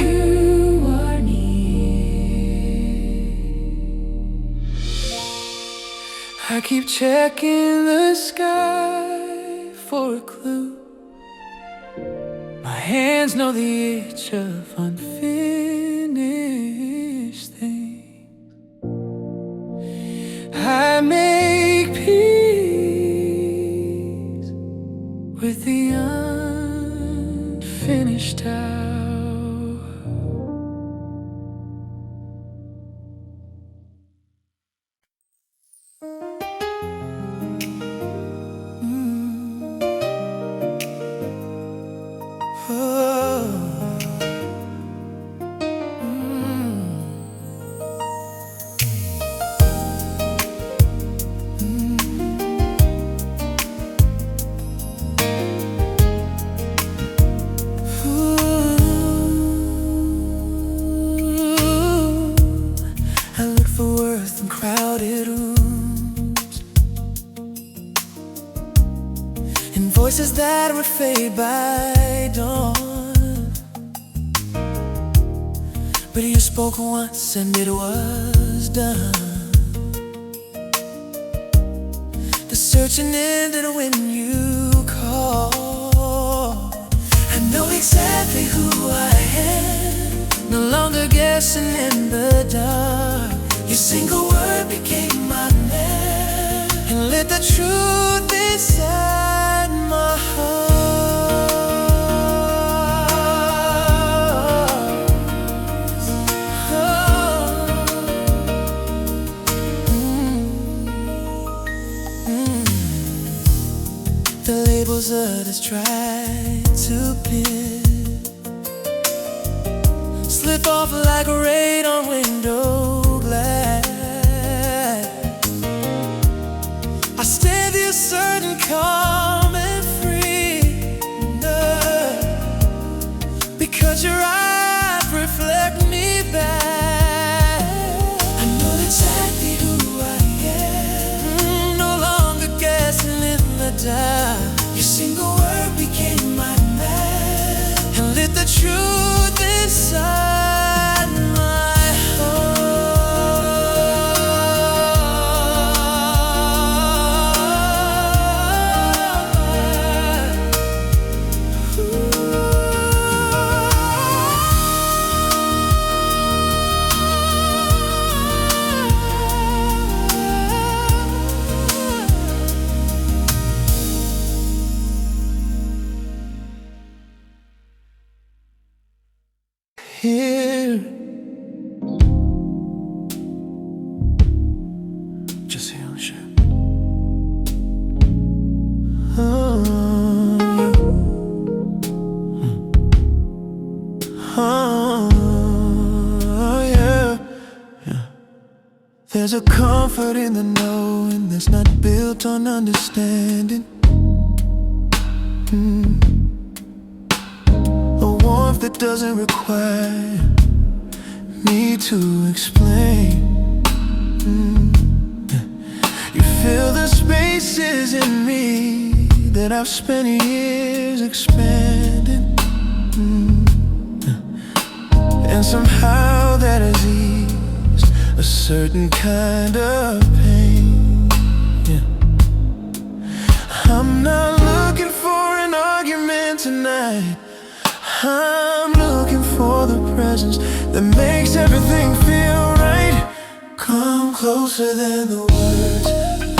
Speaker 3: You are near.
Speaker 2: I keep checking the sky for a clue. My hands know the itch of unfinished things. I make peace with the unfinished hour.
Speaker 1: crowded rooms, and voices that would fade by dawn. But you spoke once and it was done. The searching ended when you called. I know exactly who I am, no longer guessing in the dark. Your single word became my map and lit the truth inside my heart. The labels others tried to pin slip off like rain on window glass. I stand here certain, calm and free, because your eyes reflect me back. I know exactly who I am, no longer guessing in the dark. Your single word became my map and lit the truth inside my heart. Here, just here on shit. Oh, yeah. There's a comfort in the knowing that's not built on understanding. A warmth that doesn't require me to explain. You fill the spaces in me that I've spent years expanding. And somehow that has eased a certain kind of pain. I'm not looking for an argument tonight. I'm looking for the presence that makes everything feel right. Come closer than the words.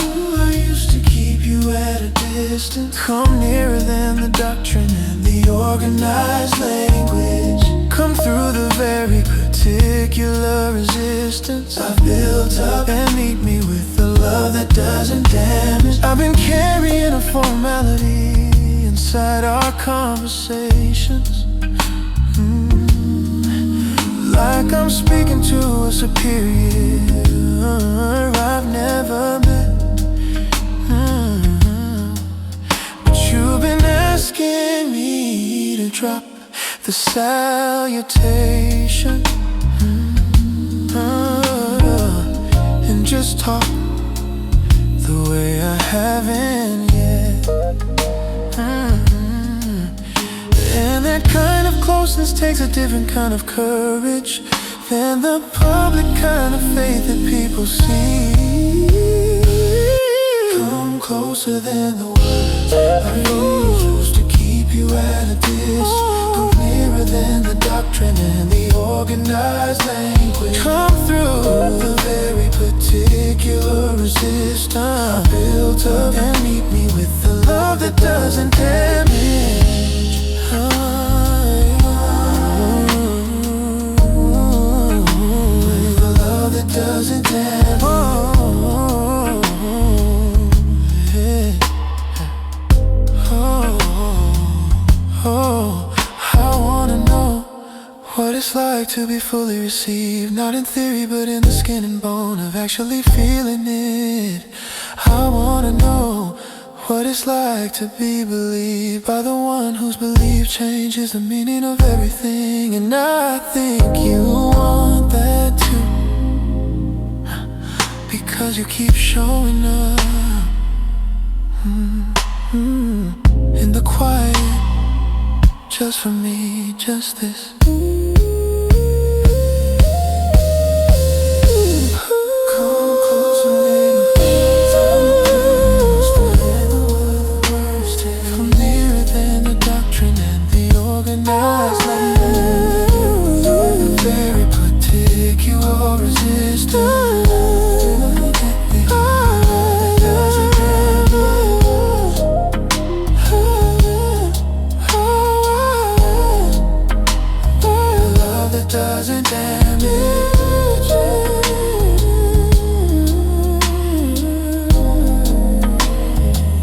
Speaker 1: Ooh, I used to keep you at a distance. Come nearer than the doctrine and the organized language. Come through the very particular resistance I've built up and meet me with the love that doesn't damage. I've been carrying a formality inside our conversations, like I'm speaking to a superior I've never met. But you've been asking me to drop the salutation, and just talk the way I haven't yet. And that kind of closeness takes a different kind of courage than the public kind of faith that people see. Come closer than the words I used to keep you at a distance. Come nearer than the doctrine and the organized language. Come through the very particular resistance I built up and meet me with the love that doesn't damage. With the love that doesn't damage. I wanna know what it's like to be fully received, not in theory but in the skin and bone of actually feeling it. I wanna know what it's like to be believed by the one whose belief changes the meaning of everything. And I think you want that too, 'cause you keep showing up in the quiet, just for me, just this. Come closer, from nearer than the doctrine and the organized life. Very particular resistance. Doesn't damage.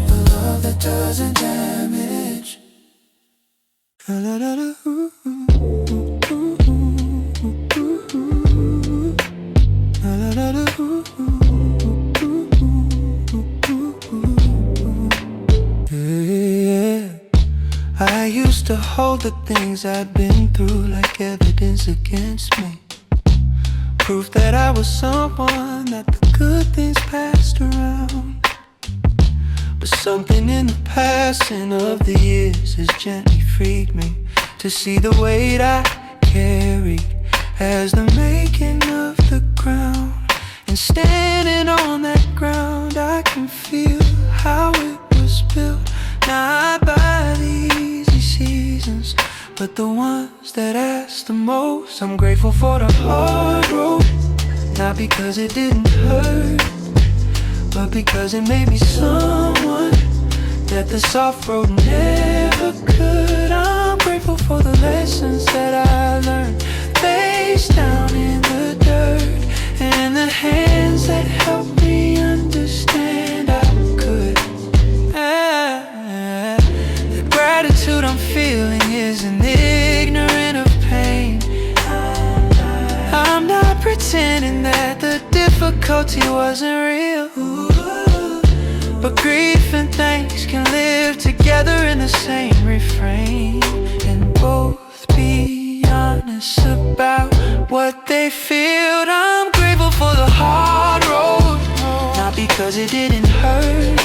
Speaker 1: The love that doesn't damage. Yeah. I used to hold the things I'd been through like evidence against me, proof that I was someone that the good things passed around. But something in the passing of the years has gently freed me to see the weight I carried as the making of the ground. And standing on that ground, I can feel how it was built, not by the easy seasons, but the ones that ask the most. I'm grateful for the hard road, not because it didn't hurt, but because it made me someone that the soft road never could. I'm grateful for the lessons that I learned face down in the dirt, and the hands that helped me understand I could. The gratitude I'm feeling isn't ignorant of pain. I'm not pretending that the difficulty wasn't real, but grief and thanks can live together in the same refrain, and both be honest about what they feel. I'm grateful for the hard road, not because it didn't hurt,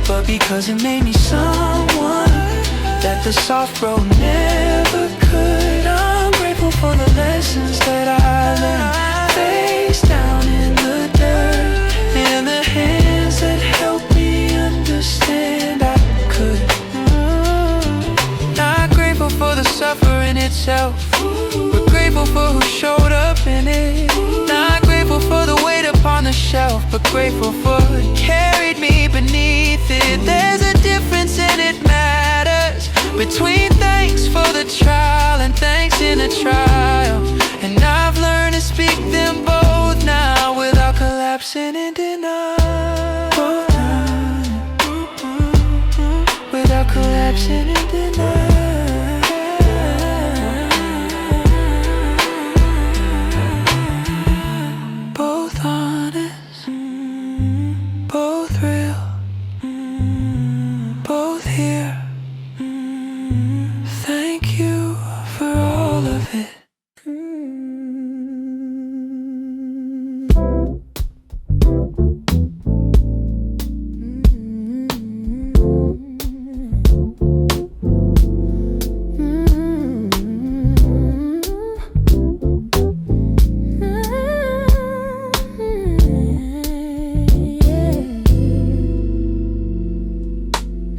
Speaker 1: but because it made me someone that the soft road never could. I'm grateful for the lessons that I learned face down in the dirt, and the hands that helped me understand I could. Not grateful for the suffering itself, but grateful for who showed up in it. Not grateful for the weight upon the shelf, but grateful for who carried me beneath it. There's a difference and it matters between thanks for the trial and thanks in a trial, and I've learned to speak them both now without collapsing in denial, without collapsing in denial. Both honest, both real, both here. Thank you for all of it.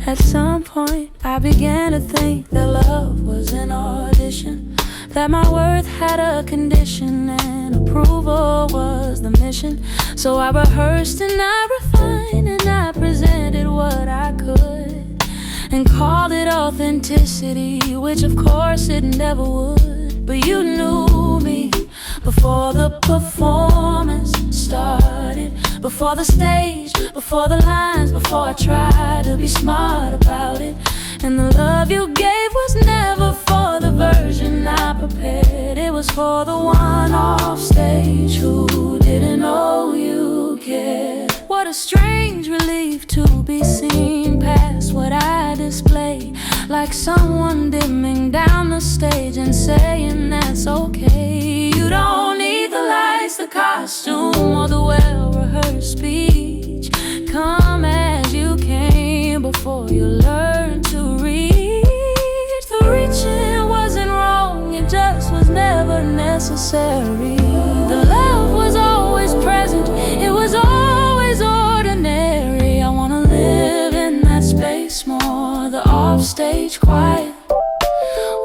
Speaker 3: At some point, I began to think that love was an audition, that my worth had a condition, and approval was the mission. So I rehearsed and I refined and I presented what I could, and called it authenticity, which of course it never would. But you knew me before the performance started, before the stage, before the lines, before I tried to be smart about it. And the love you gave was never for the version I prepared. It was for the one off stage who didn't know you cared. What a strange relief to be seen past what I display, like someone dimming down the stage and saying that's okay. You don't need the lights, the costume, or the well-rehearsed necessary. The love was always present, it was always ordinary. I wanna live in that space more, the offstage quiet,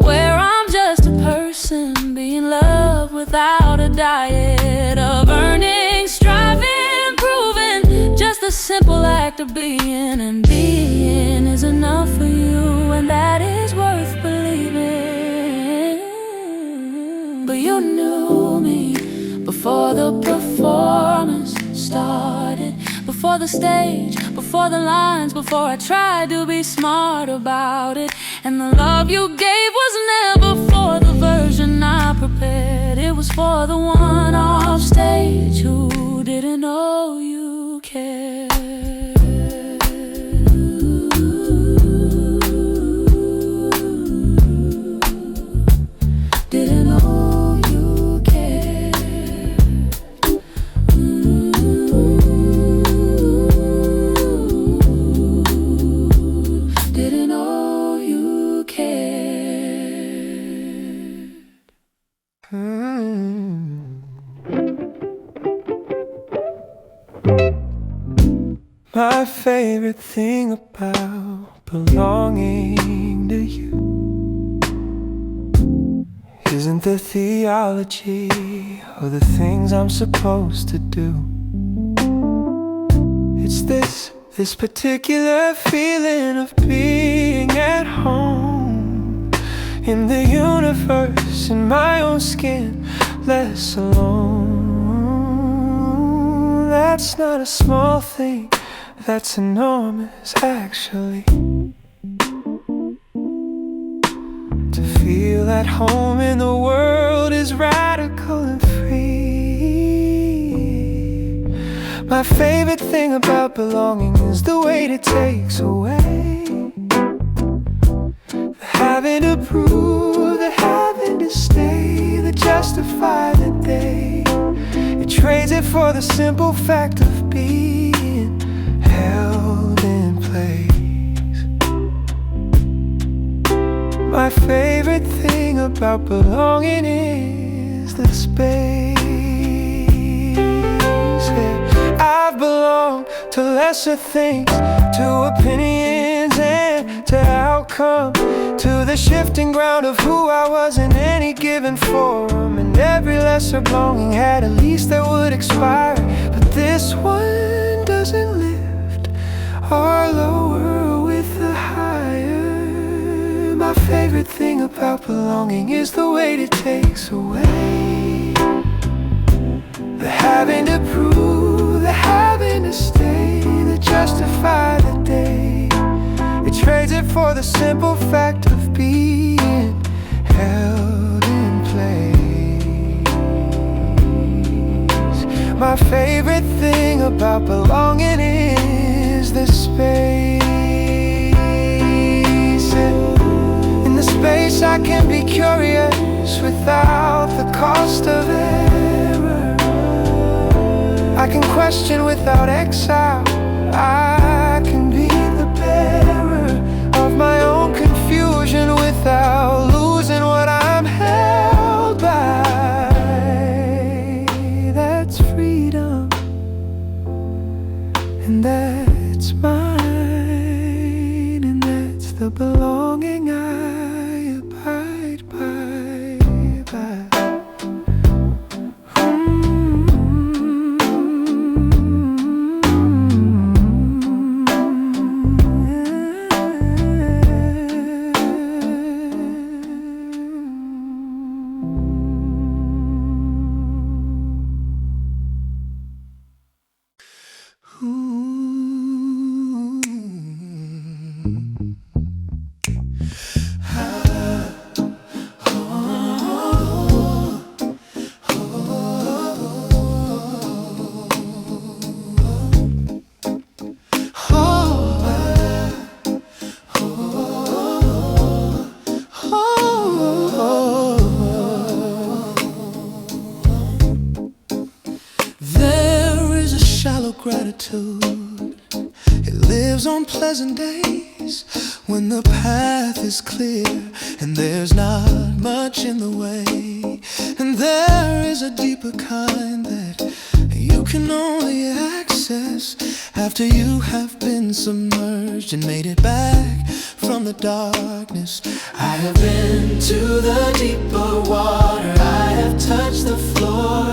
Speaker 3: where I'm just a person being loved without a diet of earning, striving, proving. Just a simple act of being, and being is enough for you, and that is worth believing. But you knew me before the performance started, before the stage, before the lines, before I tried to be smart about it. And the love you gave was never for the version I prepared. It was for the one off stage who didn't know you cared. Didn't know you cared. Didn't know you cared.
Speaker 1: My favorite thing about belonging to you isn't the theology or the things I'm supposed to do. It's this particular feeling of being at home in the universe, in my own skin, less alone. That's not a small thing, that's enormous actually. To feel at home in the world is radical and free. My favorite thing about belonging is the weight it takes away. The having to prove, the having to stay, the justify the day. It trades it for the simple fact of being held in place. My favorite thing about belonging is the space. Yeah, I've belonged to lesser things, to opinions and to outcome, to the shifting ground of who I was in any given forum. And every lesser belonging had a lease that would expire, but this one doesn't lift or lower with the higher. My favorite thing about belonging is the weight it takes away. The having to prove, the having to stay, the justify the day. It trades it for the simple fact of being held in place. My favorite thing about belonging is the space. In the space I can be curious without the cost of error. I can question without exile. I can be the bearer of my own confusion without losing what I'm held by. That's freedom, and that's mine, and that's the belonging I abide by. Gratitude, it lives on pleasant days when the path is clear and there's not much in the way. And there is a deeper kind that you can only access after you have been submerged and made it back from the darkness. I have been to the deeper water, I have touched the floor,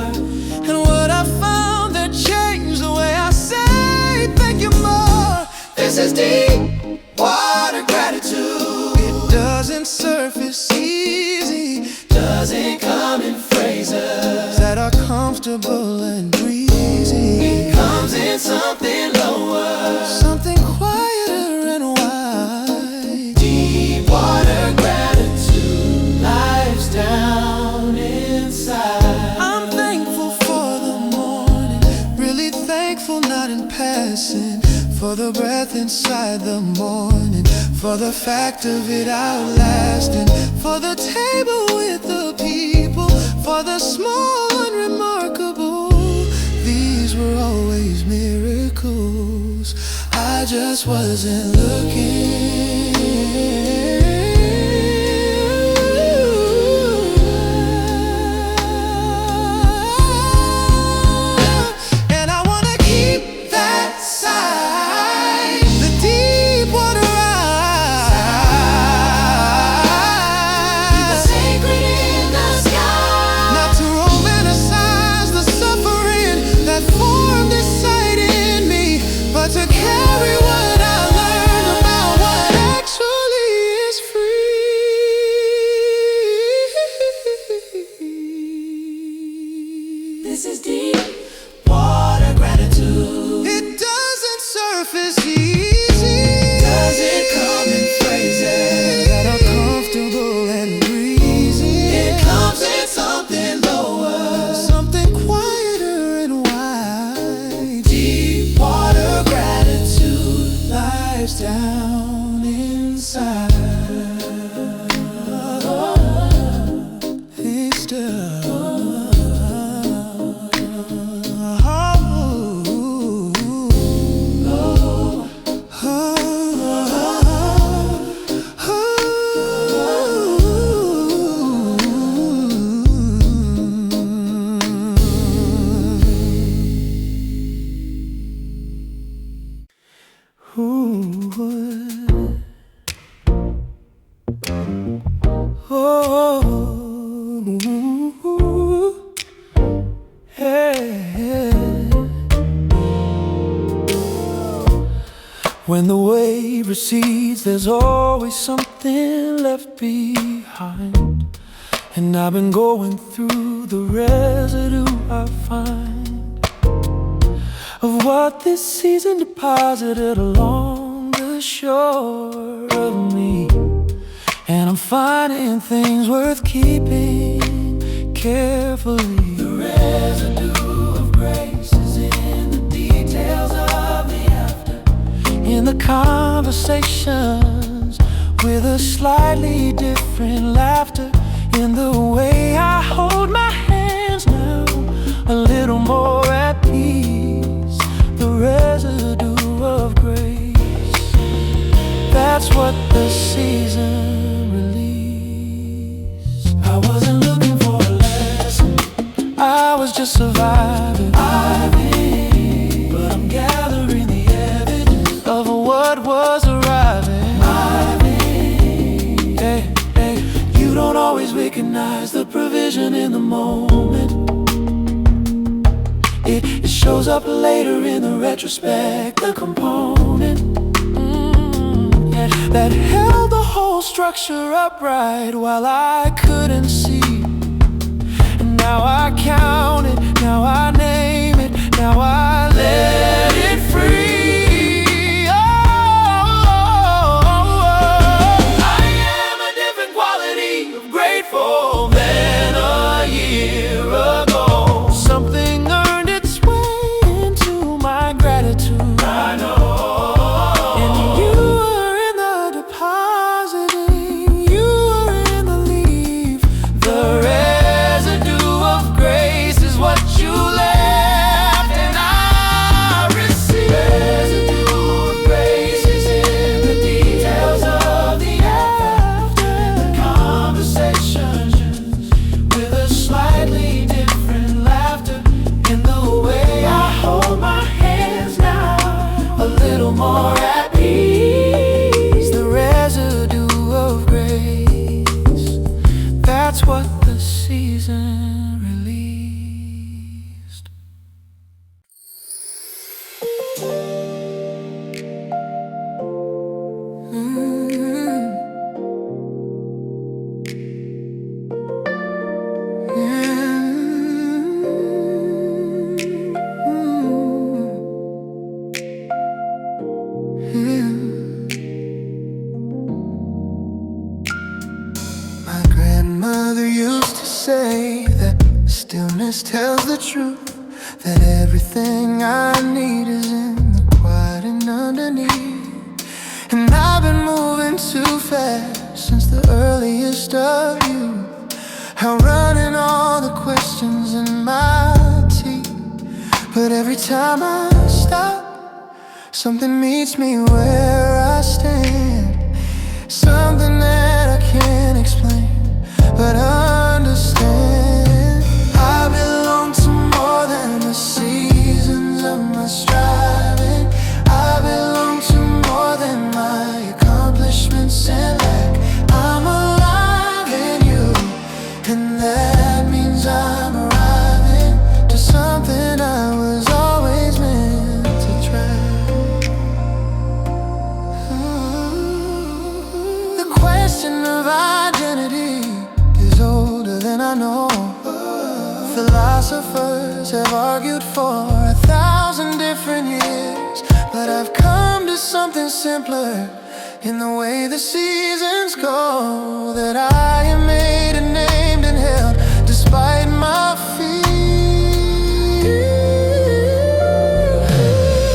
Speaker 1: and what I found that changed the way I say thank you more. This is deep water gratitude. It doesn't surface easy, doesn't come in phrases that are comfortable and breezy. It comes in something lower, something quieter and wide. Deep water gratitude, life's down inside. I'm thankful for the morning, really thankful, not in passing, for the breath inside the morning, for the fact of it outlasting, for the table with the people, for the small unremarkable. These were always miracles, I just wasn't looking. And I wanna keep that side, the deep water eye, keep the sacred in the sky. Not to romanticize the suffering that formed this sight in me, but to carry what I learned about what actually is free. This is deep water gratitude. It doesn't surface easy, doesn't come in phrases that are comfortable and breezy. It comes in something lower, something quieter and wide. Deep water gratitude, life's down inside. It's still when the wave recedes, there's always something left behind. And I've been going through the residue I find of what this season deposited along the shore of me. And I'm finding things worth keeping carefully. The residue of grace is in the details of the after, in the conversations with a slightly different laughter, in the way I hold my hands now, a little more at peace. The residue of grace, that's what the season released. I wasn't looking for a lesson, I was just surviving. But I'm gathering the evidence of what was arriving. Hey, hey, you don't always recognize the provision in the moment. It shows up later in the retrospect, the component that held the whole structure upright while I couldn't see. And now I count it, now I name it, now I let it free. I am a different quality of grateful than a year ago. Something earned its way into my gratitude, I know. And you were in the depositing, you were in the leave. The residue of grace is what you left, and I My grandmother used to say that stillness tells the truth, that everything I need is in the quiet and underneath. And I've been moving too fast since the earliest of youth, outrunning all the questions in my teeth. But every time I stop, something meets me where I stand. Something that I can't explain, but understand. I belong to more than the seasons of my striving. I belong to more than my accomplishments and lack. I'm alive in you, and that means I'm arriving to something I was always meant to try. The question of identity is older than I know. Philosophers have argued for 1,000 different years, but I've come to something simpler in the way the seasons go. That I am made and named and held despite my fear.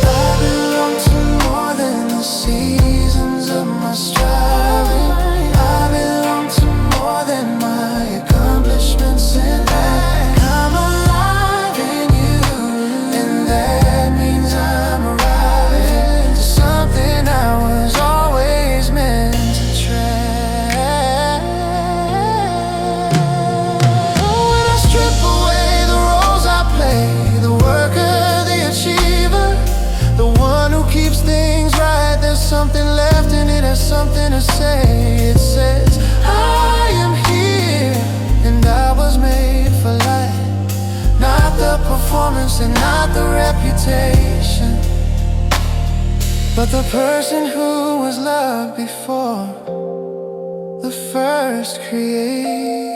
Speaker 1: I belong to more than the seasons of my striving. I belong to more than my accomplishments and lack. I'm alive in you, and that means I'm arriving to something I was always meant to try. When I strip away the roles I play, the worker, the achiever, the one who keeps things right, there's something left and it has something to say. It says, I am here, and I was made for life. Not the performance and not the reputation, but the person who was loved before the first creation.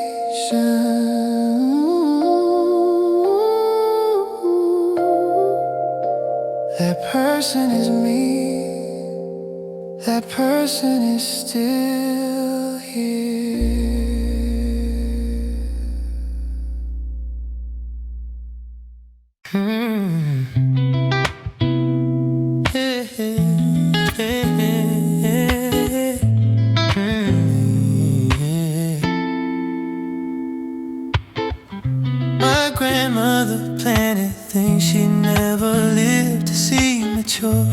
Speaker 1: That person is me. That person is still here. My grandmother planted things she never lived to see mature.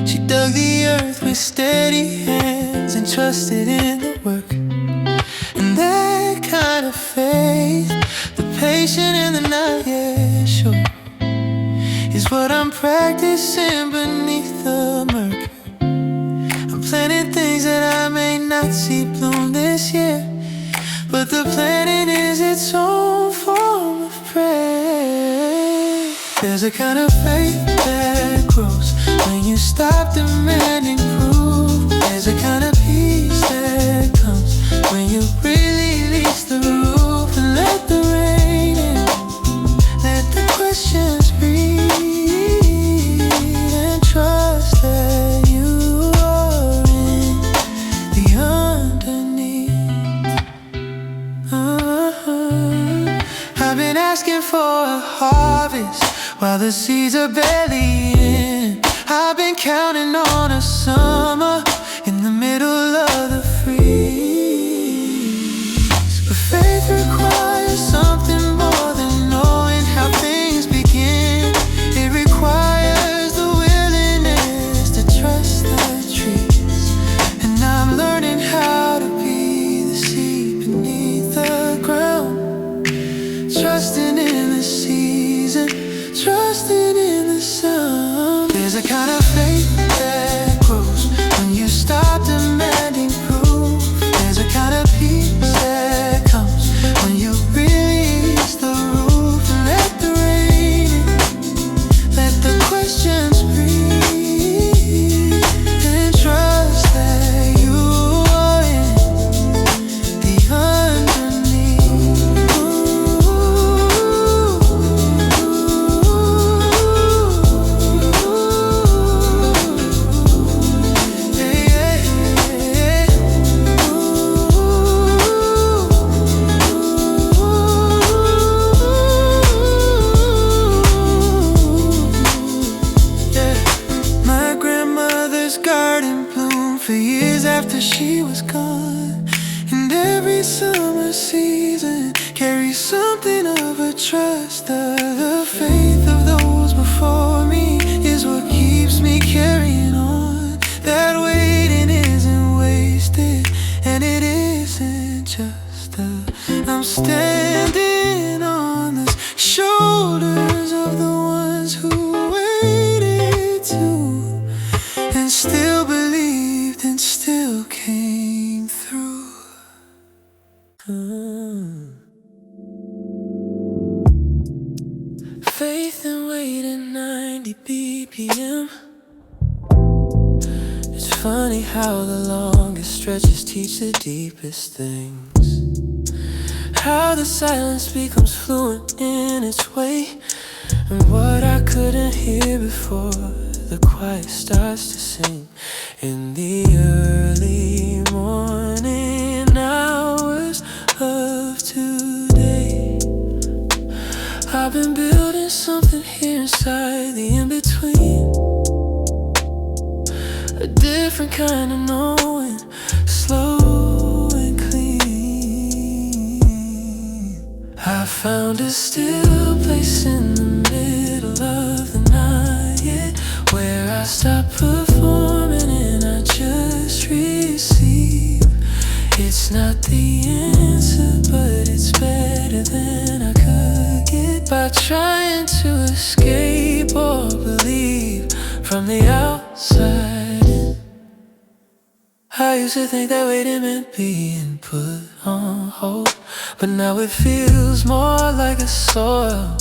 Speaker 1: She dug the earth with steady hands and trusted in the work. And that kind of faith, the patient and the not yet sure, is what I'm practicing beneath the murk. I'm planting things that I may not see bloom this year, but the planting is its own form of prayer. There's a kind of faith that grows when you stop demanding proof. There's a kind of peace that comes when you really release the roof and let the rain in. Let the questions breathe and trust that you are in the underneath. I've been asking for a harvest while the seeds are barely in. I've been counting on a summer in the middle of the freeze. But faith requires something more than knowing how things begin. It requires the willingness to trust the trees. And I'm learning how to be the seed beneath the ground, trusting in the season, trusting in the sun. There's a kind of faith that grows when you stop demanding proof. There's a kind of peace that comes when you release the roof and let the rain in. Let the questions breathe. she was gone. And every summer season carries something of a trust. The faith of those before me is what keeps me carrying on. That waiting isn't wasted, and it isn't just I'm standing on the shoulders of the ones who waited too, and still believed and still came through. Faith and weight at 90 BPM. It's funny how the longest stretches teach the deepest things. How the silence becomes fluent in its way, and what I couldn't hear before, the quiet starts to sing. In the early morning hours of today, I've been building something here inside the in-between. A different kind of knowing, slow and clean. I found a still place in the middle of the night, where I stop performing and I just receive. It's not the answer, but it's better than I could get by trying to escape or believe from the outside. I used to think that waiting meant being put on hold, but now it feels more like a soil,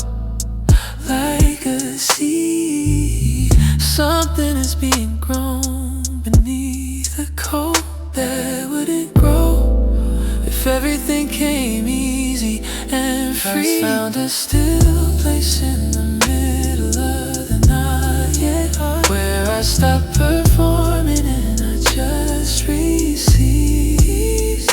Speaker 1: like a seed. Something is being grown beneath the cold that wouldn't grow if everything came easy and free. I found a still place in the middle of the night, where I stopped performing and I just receive.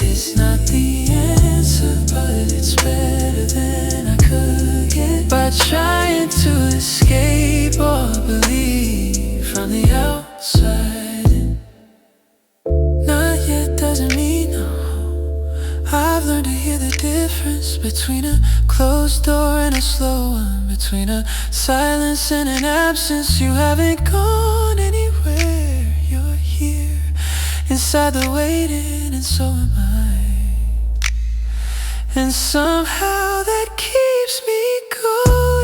Speaker 1: It's not the answer, but it's better than I could get by trying to escape or believe from the outside. Not yet doesn't mean no. I've learned to hear the difference between a closed door and a slow one, between a silence and an absence. You haven't gone anywhere, you're here inside the waiting, and so am I. And somehow that keeps me going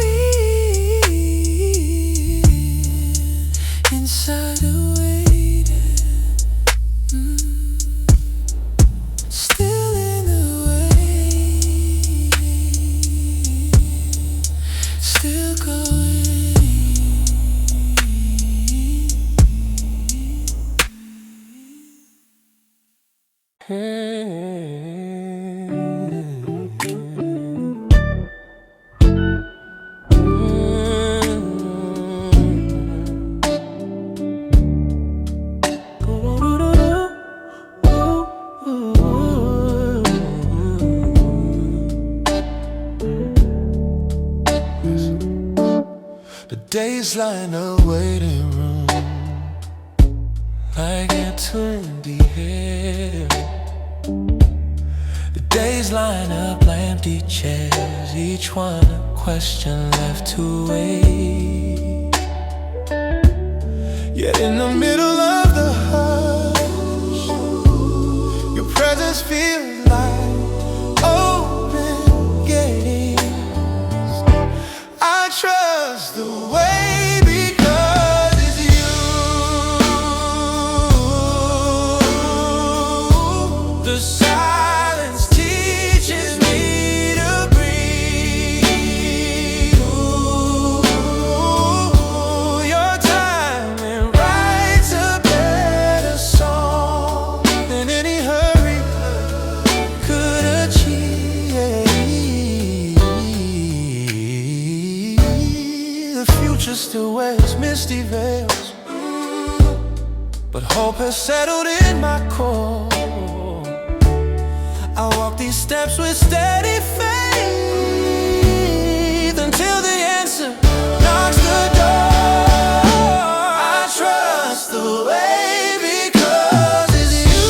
Speaker 1: inside the waiting. Still in the waiting, still going. The days line a waiting room like eternity here. The days line up like empty chairs, each one a question left to wait. Yet in the middle of the hush, your presence feels like open gates. I trust the way because it's you. The silence teaches me to breathe. Ooh, your timing writes a better song than any hurry could achieve. The future still wears misty veils, but hope has settled in my core. I walk these steps with steady faith until the answer knocks the door. I trust the way because it's you.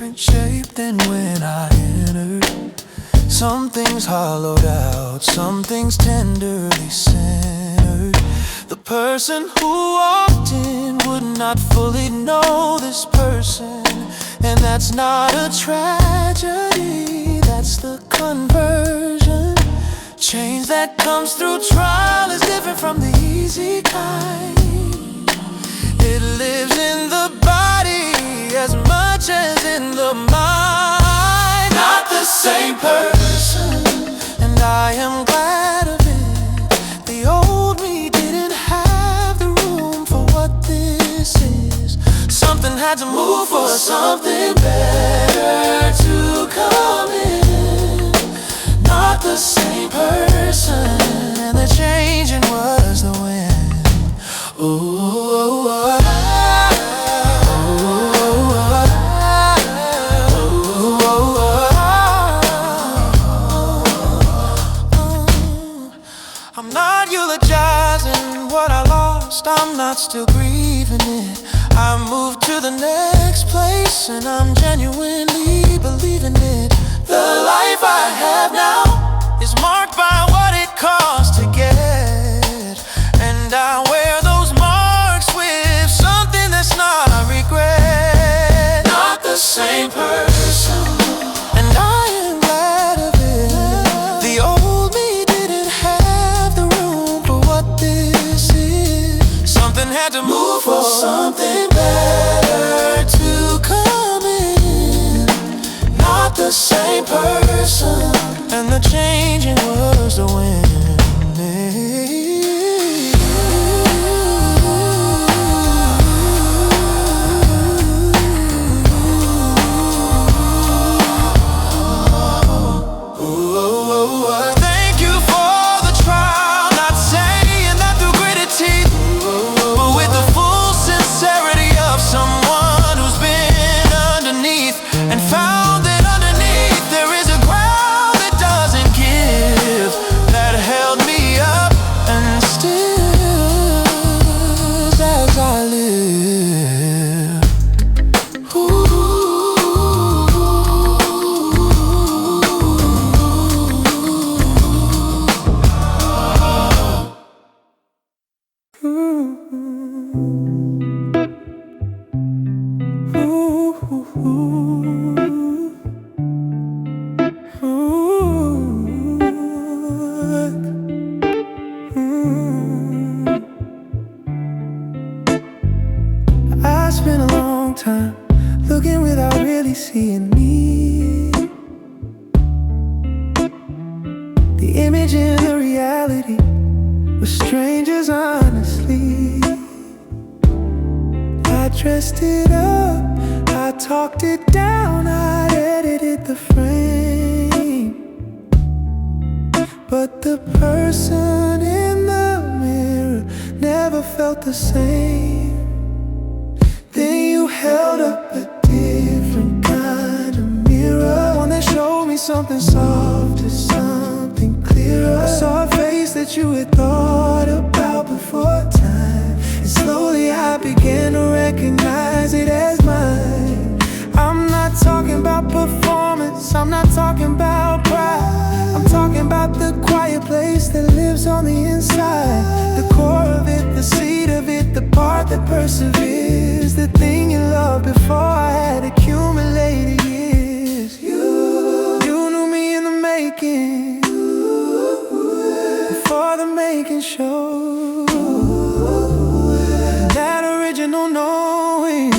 Speaker 1: different shape than when I entered. Some things hollowed out, some things tenderly centered. The person who walked in would not fully know this person, and that's not a tragedy, that's the conversion. Change that comes through trial is different from the easy kind. It lives in the body as much as in the mind. Not the same person, and I am glad of it. The old me didn't have the room for what this is. Something had to move for something better to come in. Not the same person, and the changing was the wind. Ooh, I'm not eulogizing what I lost, I'm not still grieving it. I moved to the next place, and I'm genuinely believing it. The life I have now is marked by what it cost to get, and I wear those marks with something that's not regret. Not the same person, and I am glad of it. The old me didn't have the room for what this is. Something had to move for something better to come in. Not the same person, and the changing was the wind. Thank you for the trial, not saying that through gritted teeth, but with the full sincerity of someone who's been underneath and found that underneath there is a ground that doesn't give, that held me up and still as I live. I spent a long time looking without really seeing me. The image and the reality were strangers, honestly. I dressed it up, I talked it down, I edited the frame, but the person in the mirror never felt the same. Then you held up a different kind of mirror, one that showed me something softer, something clearer. I saw a face that you had thought about before time, and slowly I began to recognize it as mine. I'm not talking about performance, I'm not talking about pride, I'm talking about the quiet place that lives on the inside. The core of it, the seed of it, the part that perseveres, the thing you loved before I had accumulated years. You knew me in the making, before the making showed. That original knowing,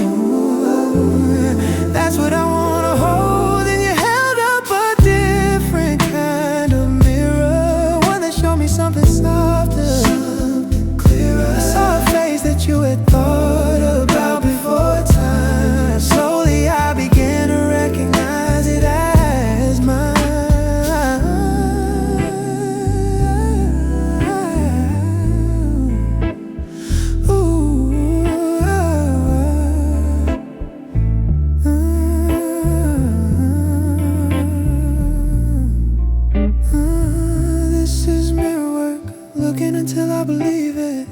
Speaker 1: that's what I wanna hold. And you held up a different kind of mirror, one that showed me something softer, something clearer. I saw a face that you had thought about before time. Slowly I began to recognize it as mine. This is mirror work, looking until I believe it.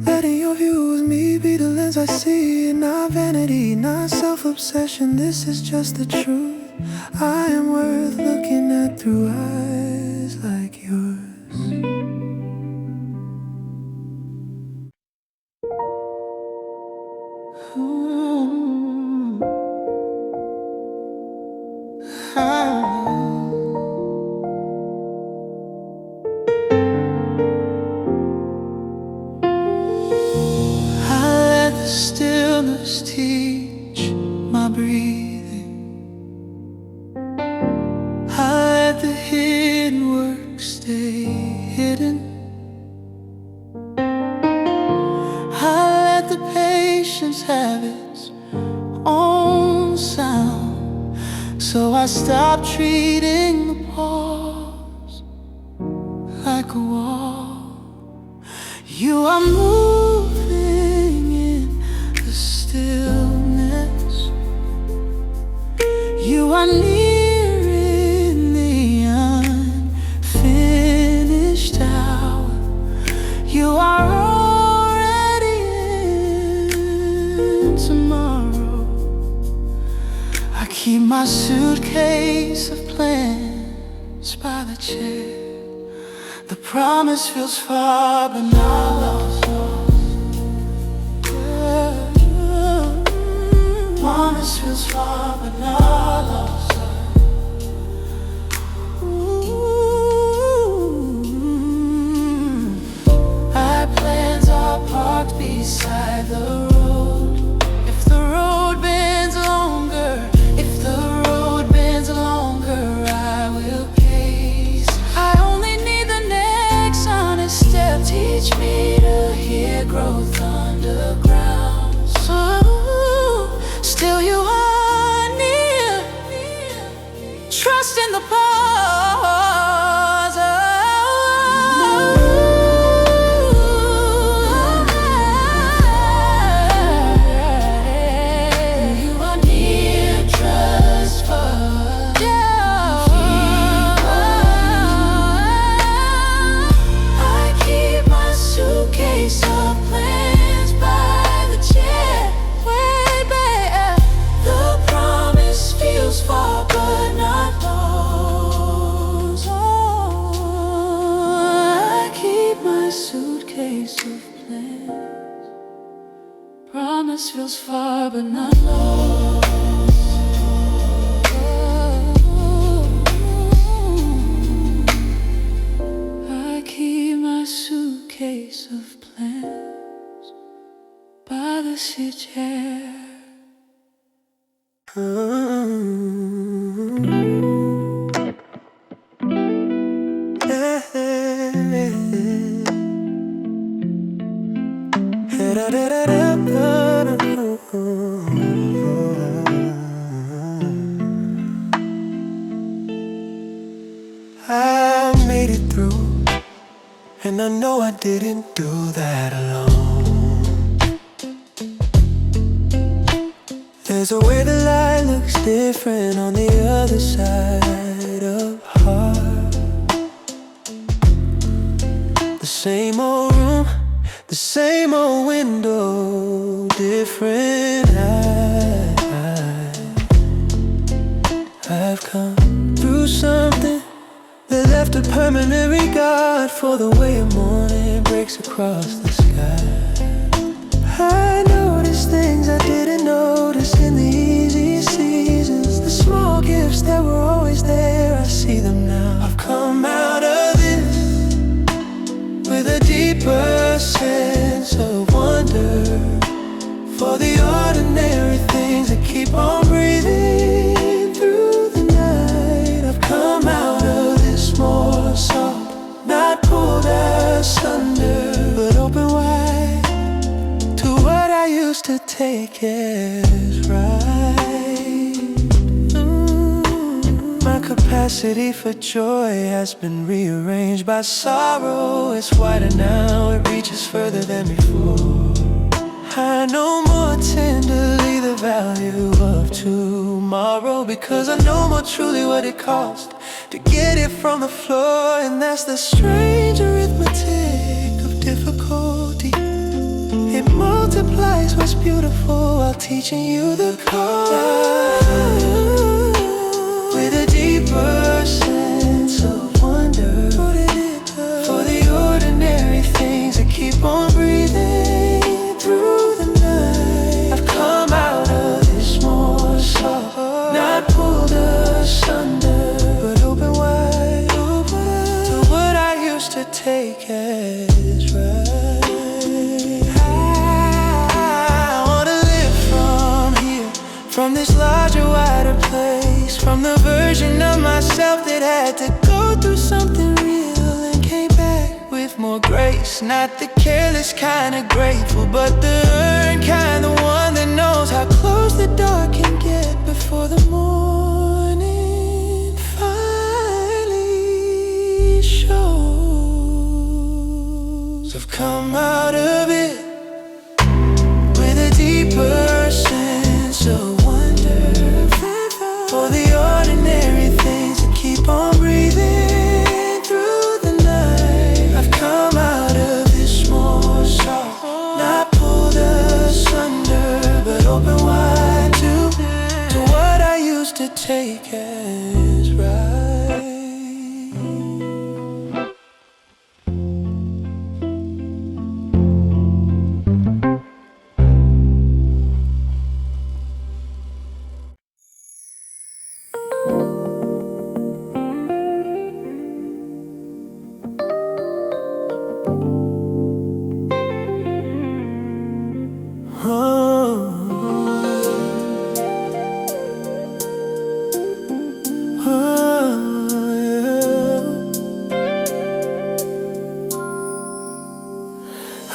Speaker 1: Letting your view was me be the lens I see, not vanity, not self-obsession. This is just the truth. I am worth looking at through eyes like yours. Stillness teach my breathing. I let the hidden work stay hidden. I let the patience have its own sound. So I stopped treating the pause like a wall. You are moving in the stillness. You are near in the unfinished hour. You are already in tomorrow. I keep my suitcase of plans by the chair. The promise feels far but not lost. Promise feels far but not lost. Our plans are parked beside the road. If the road bends longer, if the road bends longer, I will pace. I only need the next honest step. Teach me to hear growth underground. So still you are near. Trust in the pause. You are near, trust first. I keep my suitcase of plans by the chair. Wait, babe, the promise feels far but not lost. I keep my suitcase of plans. Promise feels far but not lost. I keep my suitcase of plans by the sea chair. I made it through, and I know I didn't do that alone. There's a way the light looks different on the other side of heart. The same old room, the same old window, different eyes. I've come through something that left a permanent regard for the way a morning breaks across the sky. I noticed things I didn't notice in the easy seasons. The small gifts that were always there, I see them now. I've come out of this with a deeper sense of wonder for the ordinary things that keep on breathing through the night. I've come out of this more soft, not pulled asunder, but open wide to what I used to take as right. My capacity for joy has been rearranged by sorrow. It's wider now, it reaches further than before. I know more tenderly the value of tomorrow, because I know more truly what it cost to get it from the floor. And that's the strange arithmetic of difficulty. It multiplies multiplies what's beautiful while teaching you the code. With a deeper sense of wonder for the ordinary things that keep on breathing through the night. I've come out of this more soft, not pulled asunder, but open wide to what I used to take as right. I wanna live from here, from this larger, wider place, from the version of myself that had to go through something real and came back with more grace. Not the careless kind of grateful, but the earned kind, the one that knows how close the dark can get before the morning finally shows. I've come out of it with a deeper sense of wonder for the ordinary things that keep on breathing through the night. I've come out of this more soft, not pulled asunder, but open wide to what I used to take as right.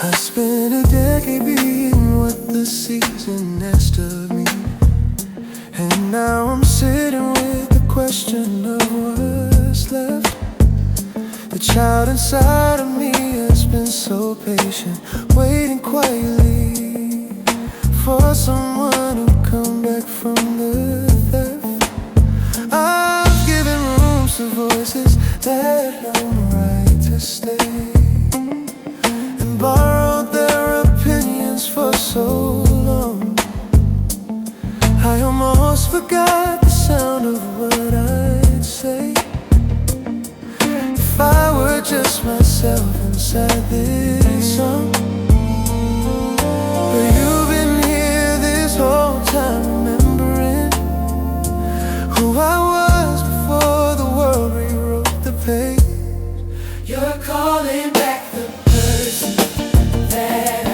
Speaker 1: I spent a decade being what the season asked of me, and now I'm sitting with the question of what's left. The child inside of me has been so patient, waiting quietly for someone who'd come back from the theft. I've given rooms to voices that had no right to stay, and borrowed their opinions for so long. I almost forgot the sound of what I'd say if I were just myself inside this song. But you've been here this whole time, remembering who I was before the world rewrote the page. You're calling back the person that I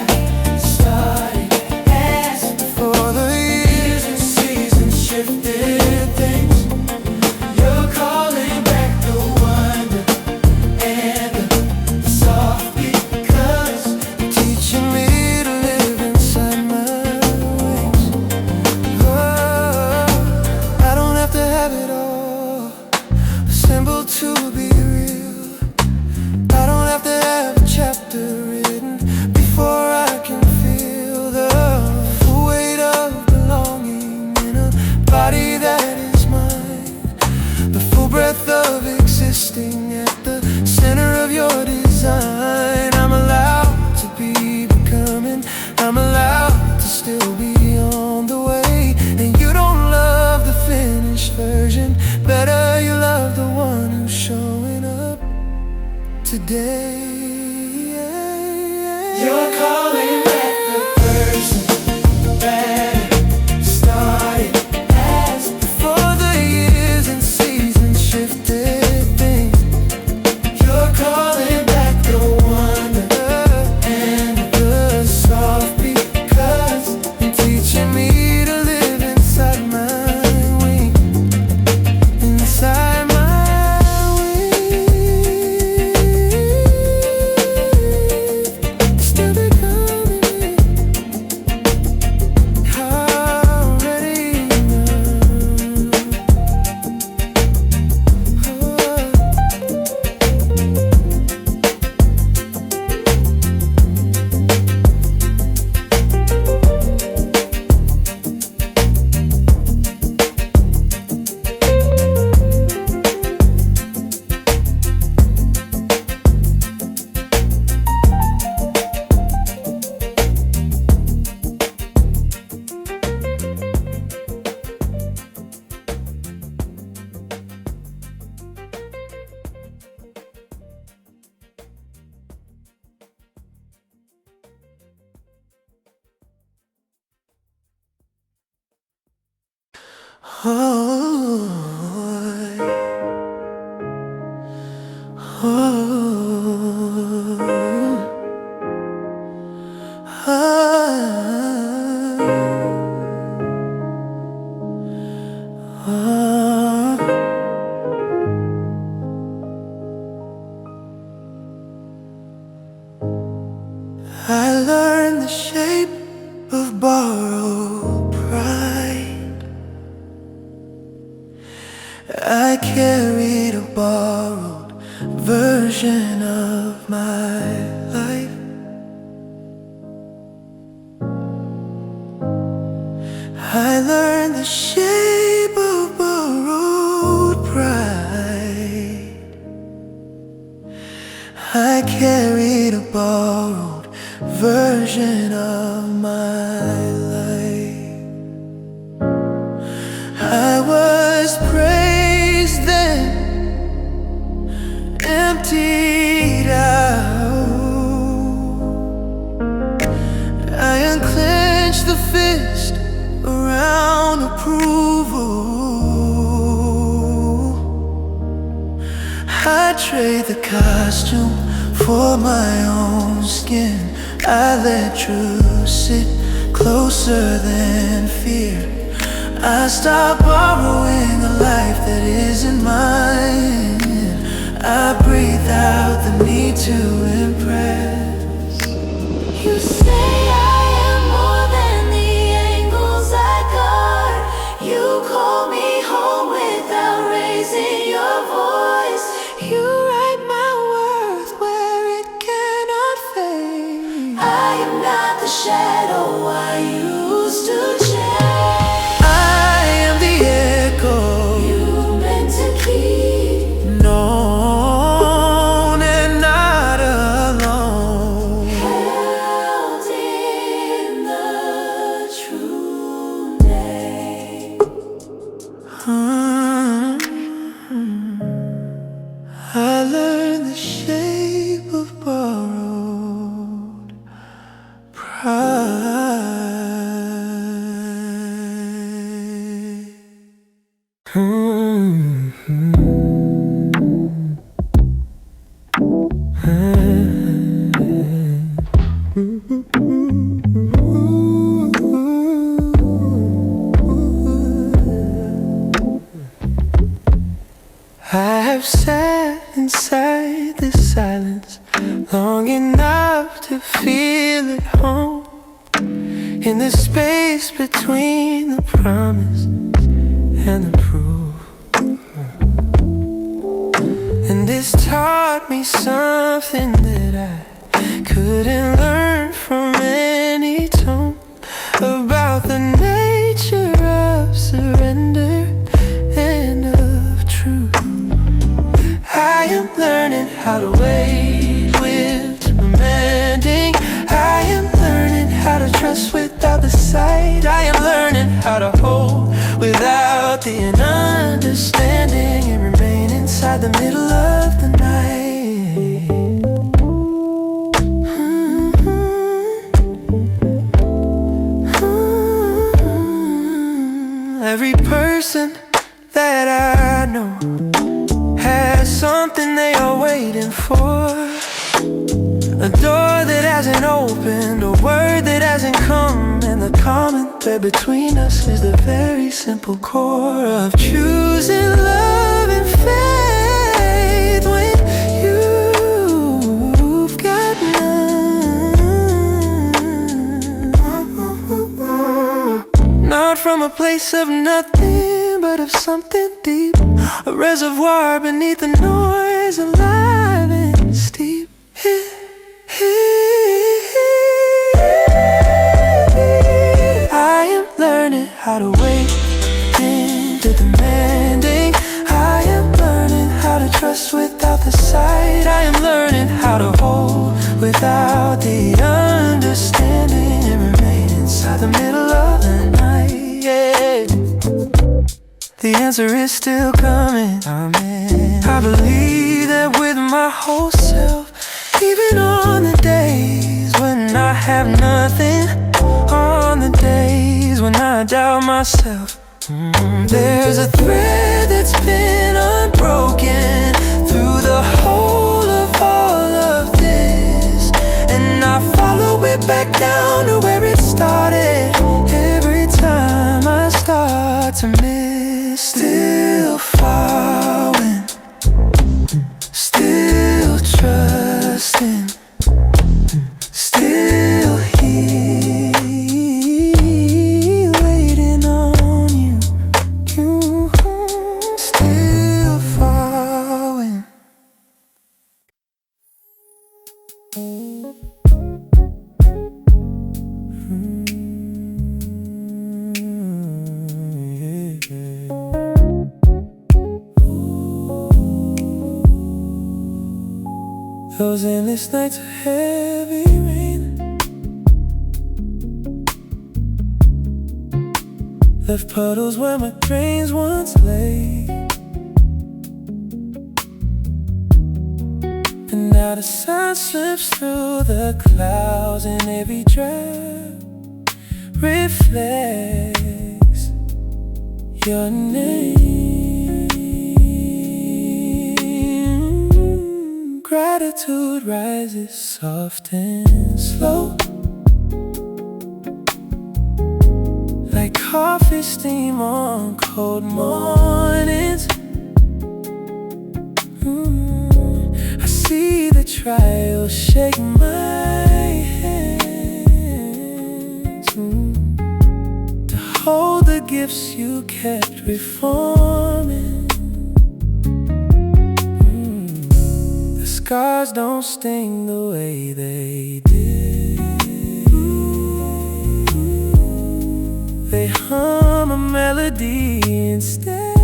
Speaker 1: started as before the years and seasons shifted things. You're calling back the wonder and the soft beat, 'cause you're teaching me to live inside my wings. Oh, I don't have to have it all assembled to be real. I don't have to have a chapter written before I can feel the full weight of belonging in a body that is mine, the full breadth of existing at the center of your design. I'm allowed to be becoming, I'm allowed to still be on the way. And you don't love the finished version, better you love the one who's showing up today. You're calling back the person that started as before the years and seasons shifted things. You're calling back the wonder and the soft beat, 'cause you're teaching me to live inside my wing, inside my wing. learned the shape of borrowed pride. I carried a borrowed version of my life. I learned the shape of borrowed pride. I carried a borrowed version of my life. I was praised then, emptied out. I unclenched the fist around approval. I trade the costume for my own skin. I let truth sit closer than fear. I stopped borrowing a life that isn't mine. I breathe out the need to impress.
Speaker 3: You say I am more than the angles I guard. You call me home without raising your voice. You write my worth where it cannot fade. I am not the shadow I used to chase.
Speaker 1: I am the echo
Speaker 3: You meant to keep.
Speaker 1: known and not alone.
Speaker 3: Held in the true name.
Speaker 1: I learned the shape of borrowed pride. I have sat inside this silence long enough to feel at home, in the space between the promise and the proof. And this taught me something that I couldn't learn from any tone, about the nature of surrender and of truth. I am learning how to wait with demanding. I am learning how to trust without the sight. I am learning how to hold without the understanding, and remain inside the middle of the night. Every person that I know has something they are waiting for, a door that hasn't opened, a word that hasn't come. And the common thread between us is the very simple core of choosing love and faith when you've got none. Not from a place of nothing, but of something deep, a reservoir beneath the noise, alive and steep. I am learning how to wait into demanding. I am learning how to trust without the sight. I am learning how to hold without the understanding, and remain inside the middle of the night. Yeah. The answer is still coming. Amen. I believe that with my whole self, even on the days when I have nothing, on the days when I doubt myself. There's a thread that's been unbroken through the whole of all of this, and I follow it back down to where it started. Every time I start to miss, still following, still trusting, still Those endless nights of heavy rain left puddles where my drains once lay. And now the sun slips through the clouds, and every drop reflects your name. Gratitude rises soft and slow, like coffee steam on cold mornings. I see the trial shake my hands, to hold the gifts you kept reforming. The scars don't sting the way they did. They hum a melody instead.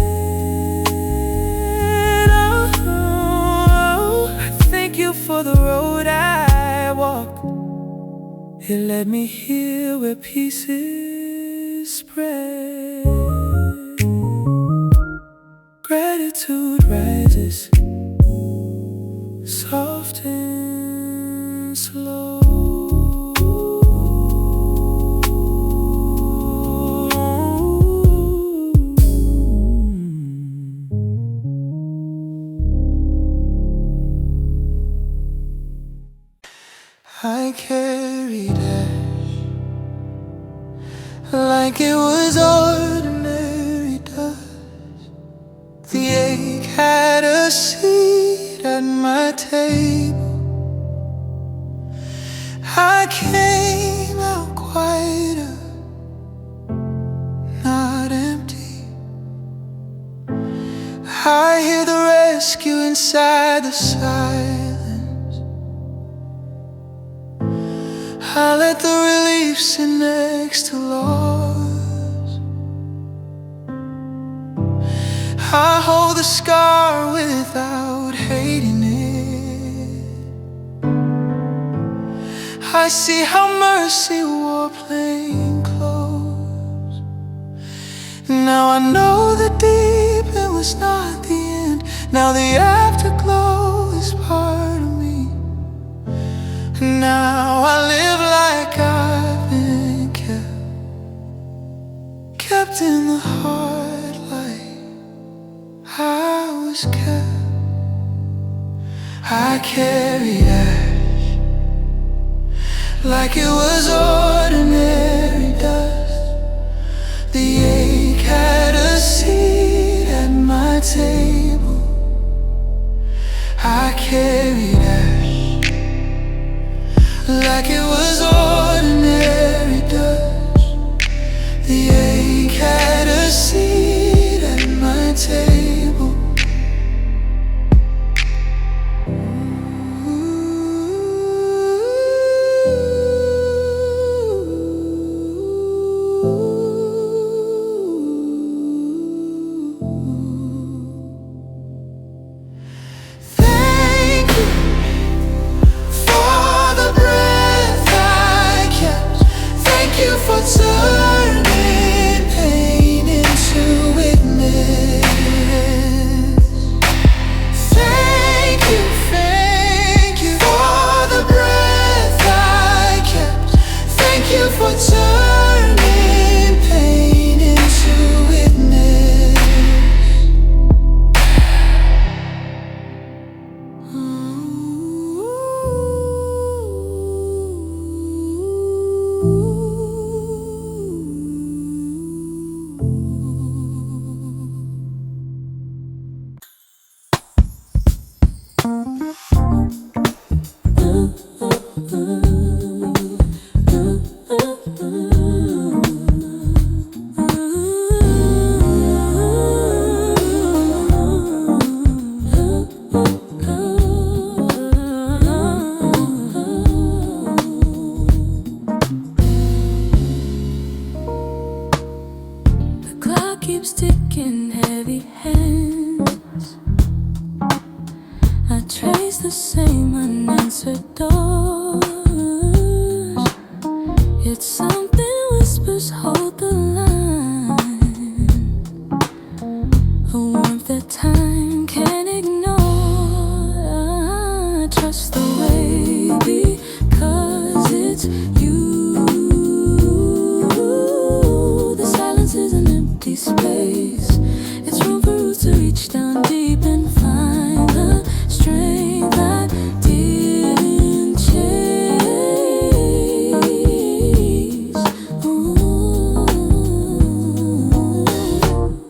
Speaker 1: Oh, I thank you for the road I walked. It led me here where peace is spread. Gratitude rises soft and slow. I carried ash like it was ordinary dust. The ache had a seat at my table. I came out quieter, not empty. I hear the rescue inside the silence. I let the relief sit next to loss. I hold the scar without hating it. I see how mercy wore plain clothes. Now I know the deep end was not the end. Now the afterglow is part of me. Now I live like I've been kept in the heart like I was kept. I carry ash like it was ordinary dust. The ache had a seat at my table. I carried ash like it was ordinary dust. The ache had a seat at my table. Thank you for the breath I kept. Thank you for turning pain into witness. Thank you for the breath I kept. Thank you for turning pain into witness. The clock keeps ticking, heavy hands. I trace the same
Speaker 3: it's something whispers hold the line. A warmth that time can't ignore. Trust the way because it's you. The silence is an empty space. It's room for roots to reach down deep and find the strength that didn't chase. Ooh.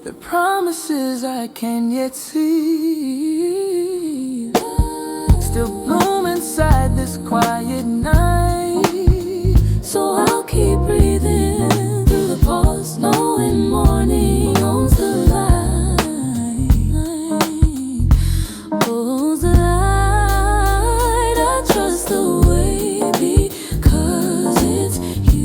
Speaker 3: The promises I can't yet see still bloom inside this quiet night. So I'll keep breathing through the pause, knowing morning owns the light. Owns the light. I trust the way because it's you.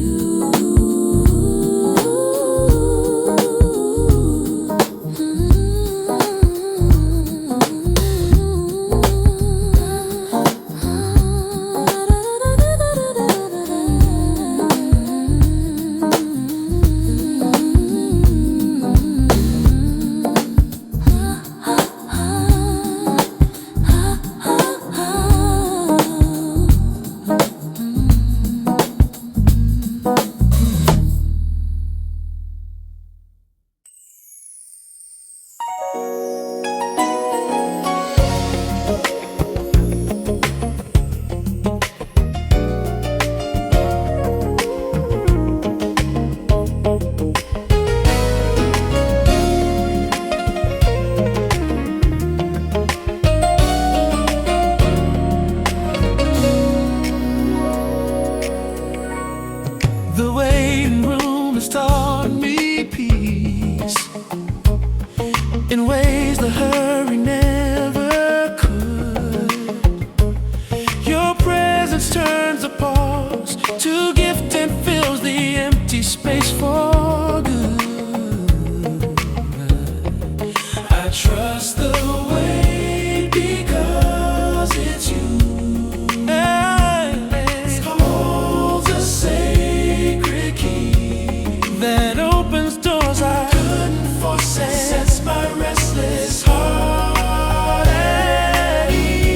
Speaker 1: The waiting room has taught me peace in ways the hurry never could. Your presence turns a pause to gift and fills the empty space for good. I trust the way because it's you. Holds a sacred key that opens doors I couldn't forsake, sets my restless heart at ease.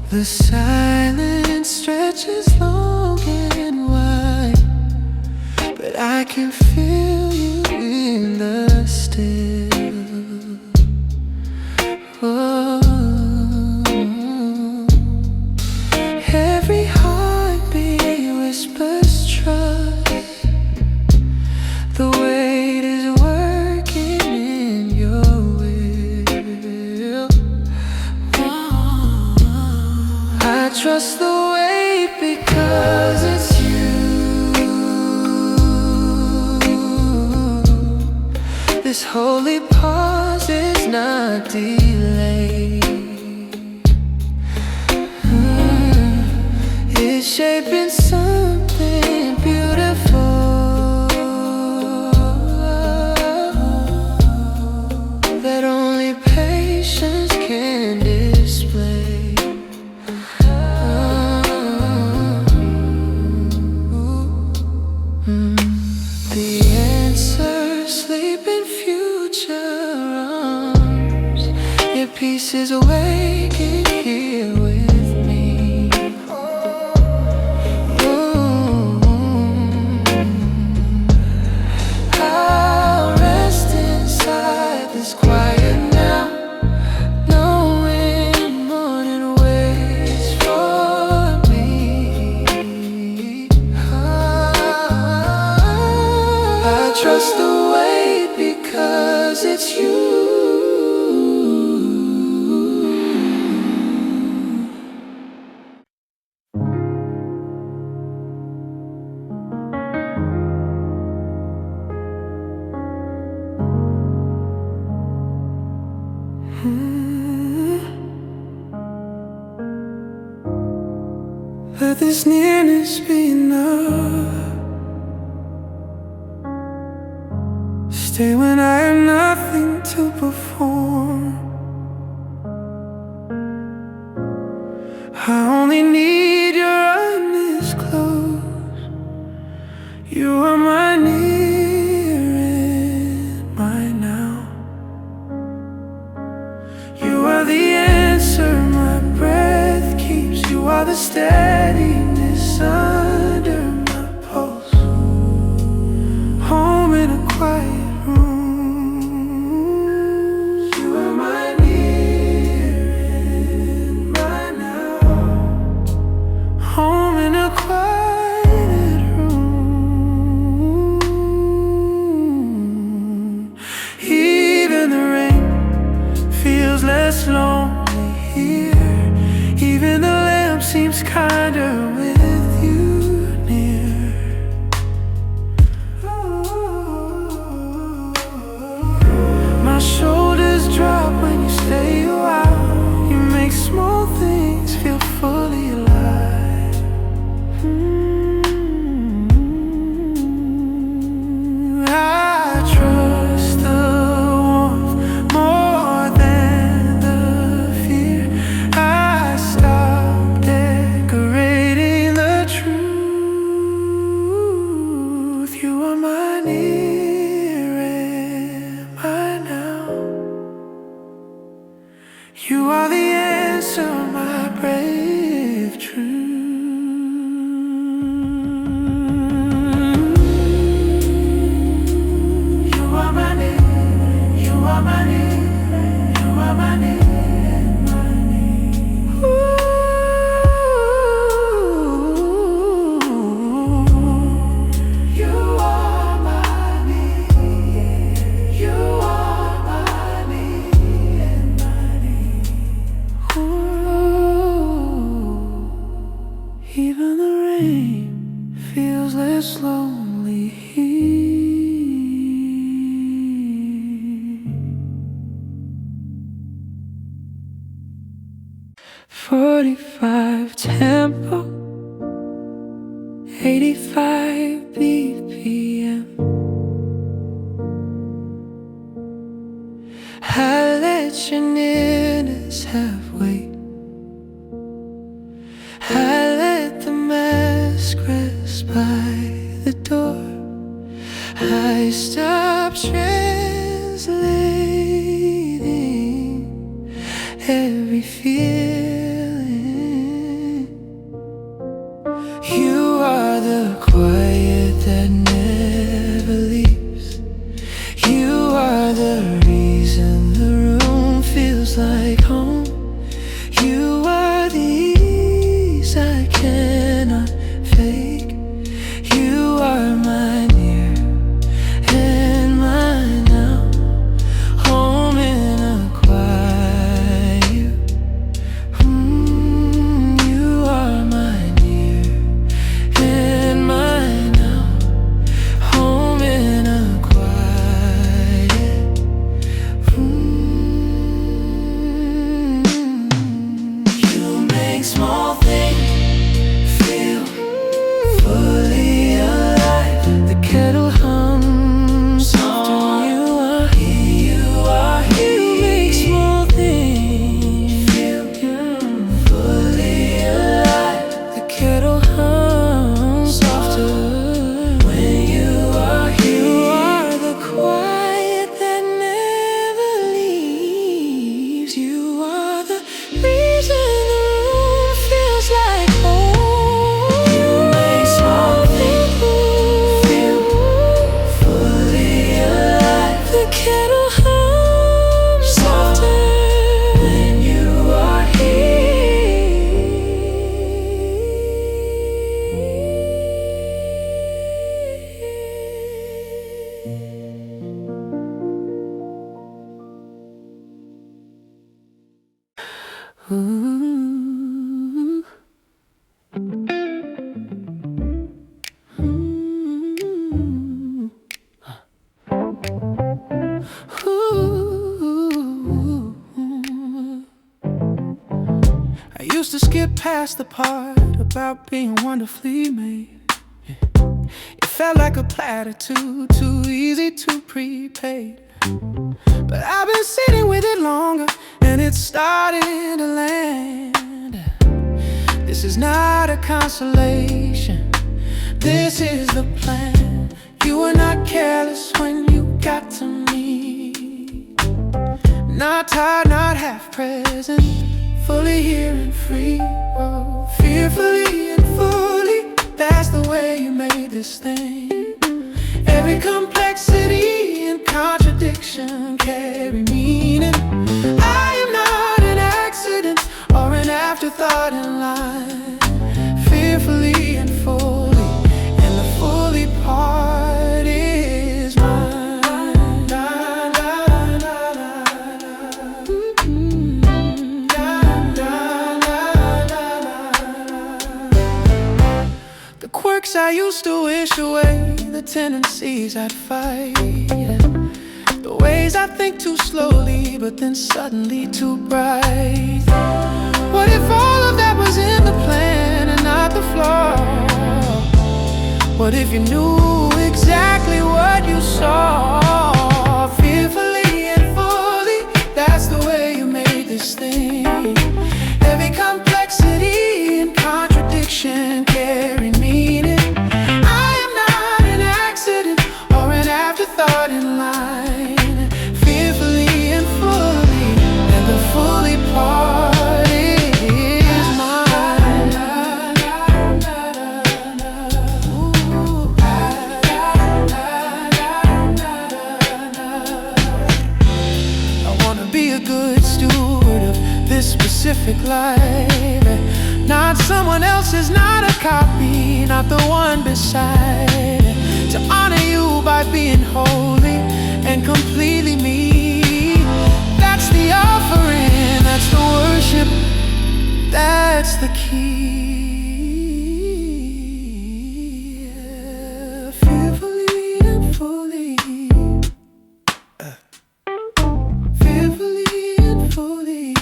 Speaker 1: The silence stretches long and wide, but I can feel you in the still. Oh, every heartbeat whispers trust. The weight is working in your will. I trust the weight because it's you. only pause is not delay. It's shaping something beautiful that only patience can display. The answers sleep in future arms. Your peace is awakened here with me. I'll rest inside this quiet now, knowing morning waits for me. I trust the wait because it's you. Let this nearness be enough. Stay when I have nothing to perform. I only need your eyes closed. You are my near and my now. You are the answer my breath keeps. You are the steadiness under my pulse. Home in a quiet room. You are my near and my now. Home in a quiet room. Even the rain feels less lonely here. Even the lamp seems kinder with you near. My shoulders drop when you stay a while. You make small things feel fully alive. I trust the warmth more than the fear. I stop decorating the truth. You are my near and my now. You are the answer, my brave truth. You are my near, you are my near, you are my near, my near. Ooh, you are my near, you are my near, my near. Ooh, even the rain feels less lonely here. 45 tempo, 85 BPM. I let your nearness have weight. I let the mask rest by the door. I stopped translating every feeling. You are the quiet that never leaves. You are the reason the room feels like home. You are the ease I cannot fake. You are my near and my now. Home in a quiet. You are my near and my
Speaker 2: past the part about being wonderfully made. It felt like a platter too easy to prepaid. But I've been sitting with it longer, and it's starting to land. This is not a consolation, this is the plan. You were not careless when you got to me. Not tired, not half present, fully here and free. Oh, fearfully and fully, that's the way you made this thing. Every complexity and contradiction carry meaning. I am not an accident or an afterthought in life. Fearfully and fully, and the fully part is mine. The quirks I used to wish away, the tendencies I'd fight, the ways I think too slowly but then suddenly too bright. What if all of that was in the plan and not the flaw? What if you knew exactly what you saw? Fearfully and fully, that's the way you made this thing. Every complexity and contradiction carry meaning. I am not an accident or an afterthought in line. Fearfully and fully, and the fully part is mine. Ooh. I wanna be a good steward of this specific life, not someone else's, not a copy, not the one beside. To honor you by being holy and completely me. That's the offering, that's the worship, that's the key. Fearfully and fully, fearfully and fully.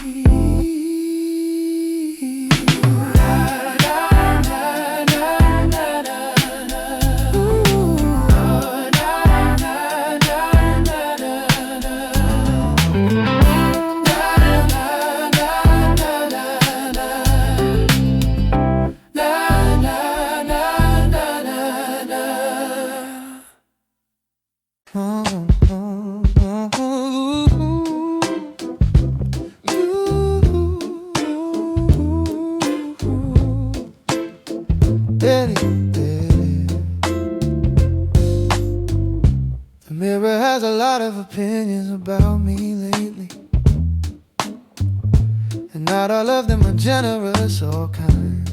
Speaker 1: The mirror has a lot of opinions about me lately, and not all of them are generous or kind.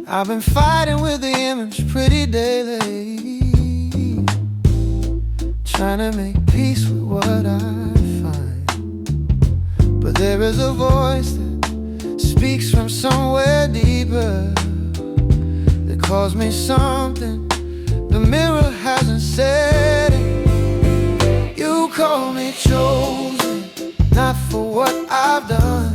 Speaker 1: I've been fighting with the image pretty daily, trying to make peace with what I find. But there is a voice that speaks from somewhere deeper, that calls me something the mirror hasn't said it. You call me chosen, not for what I've done,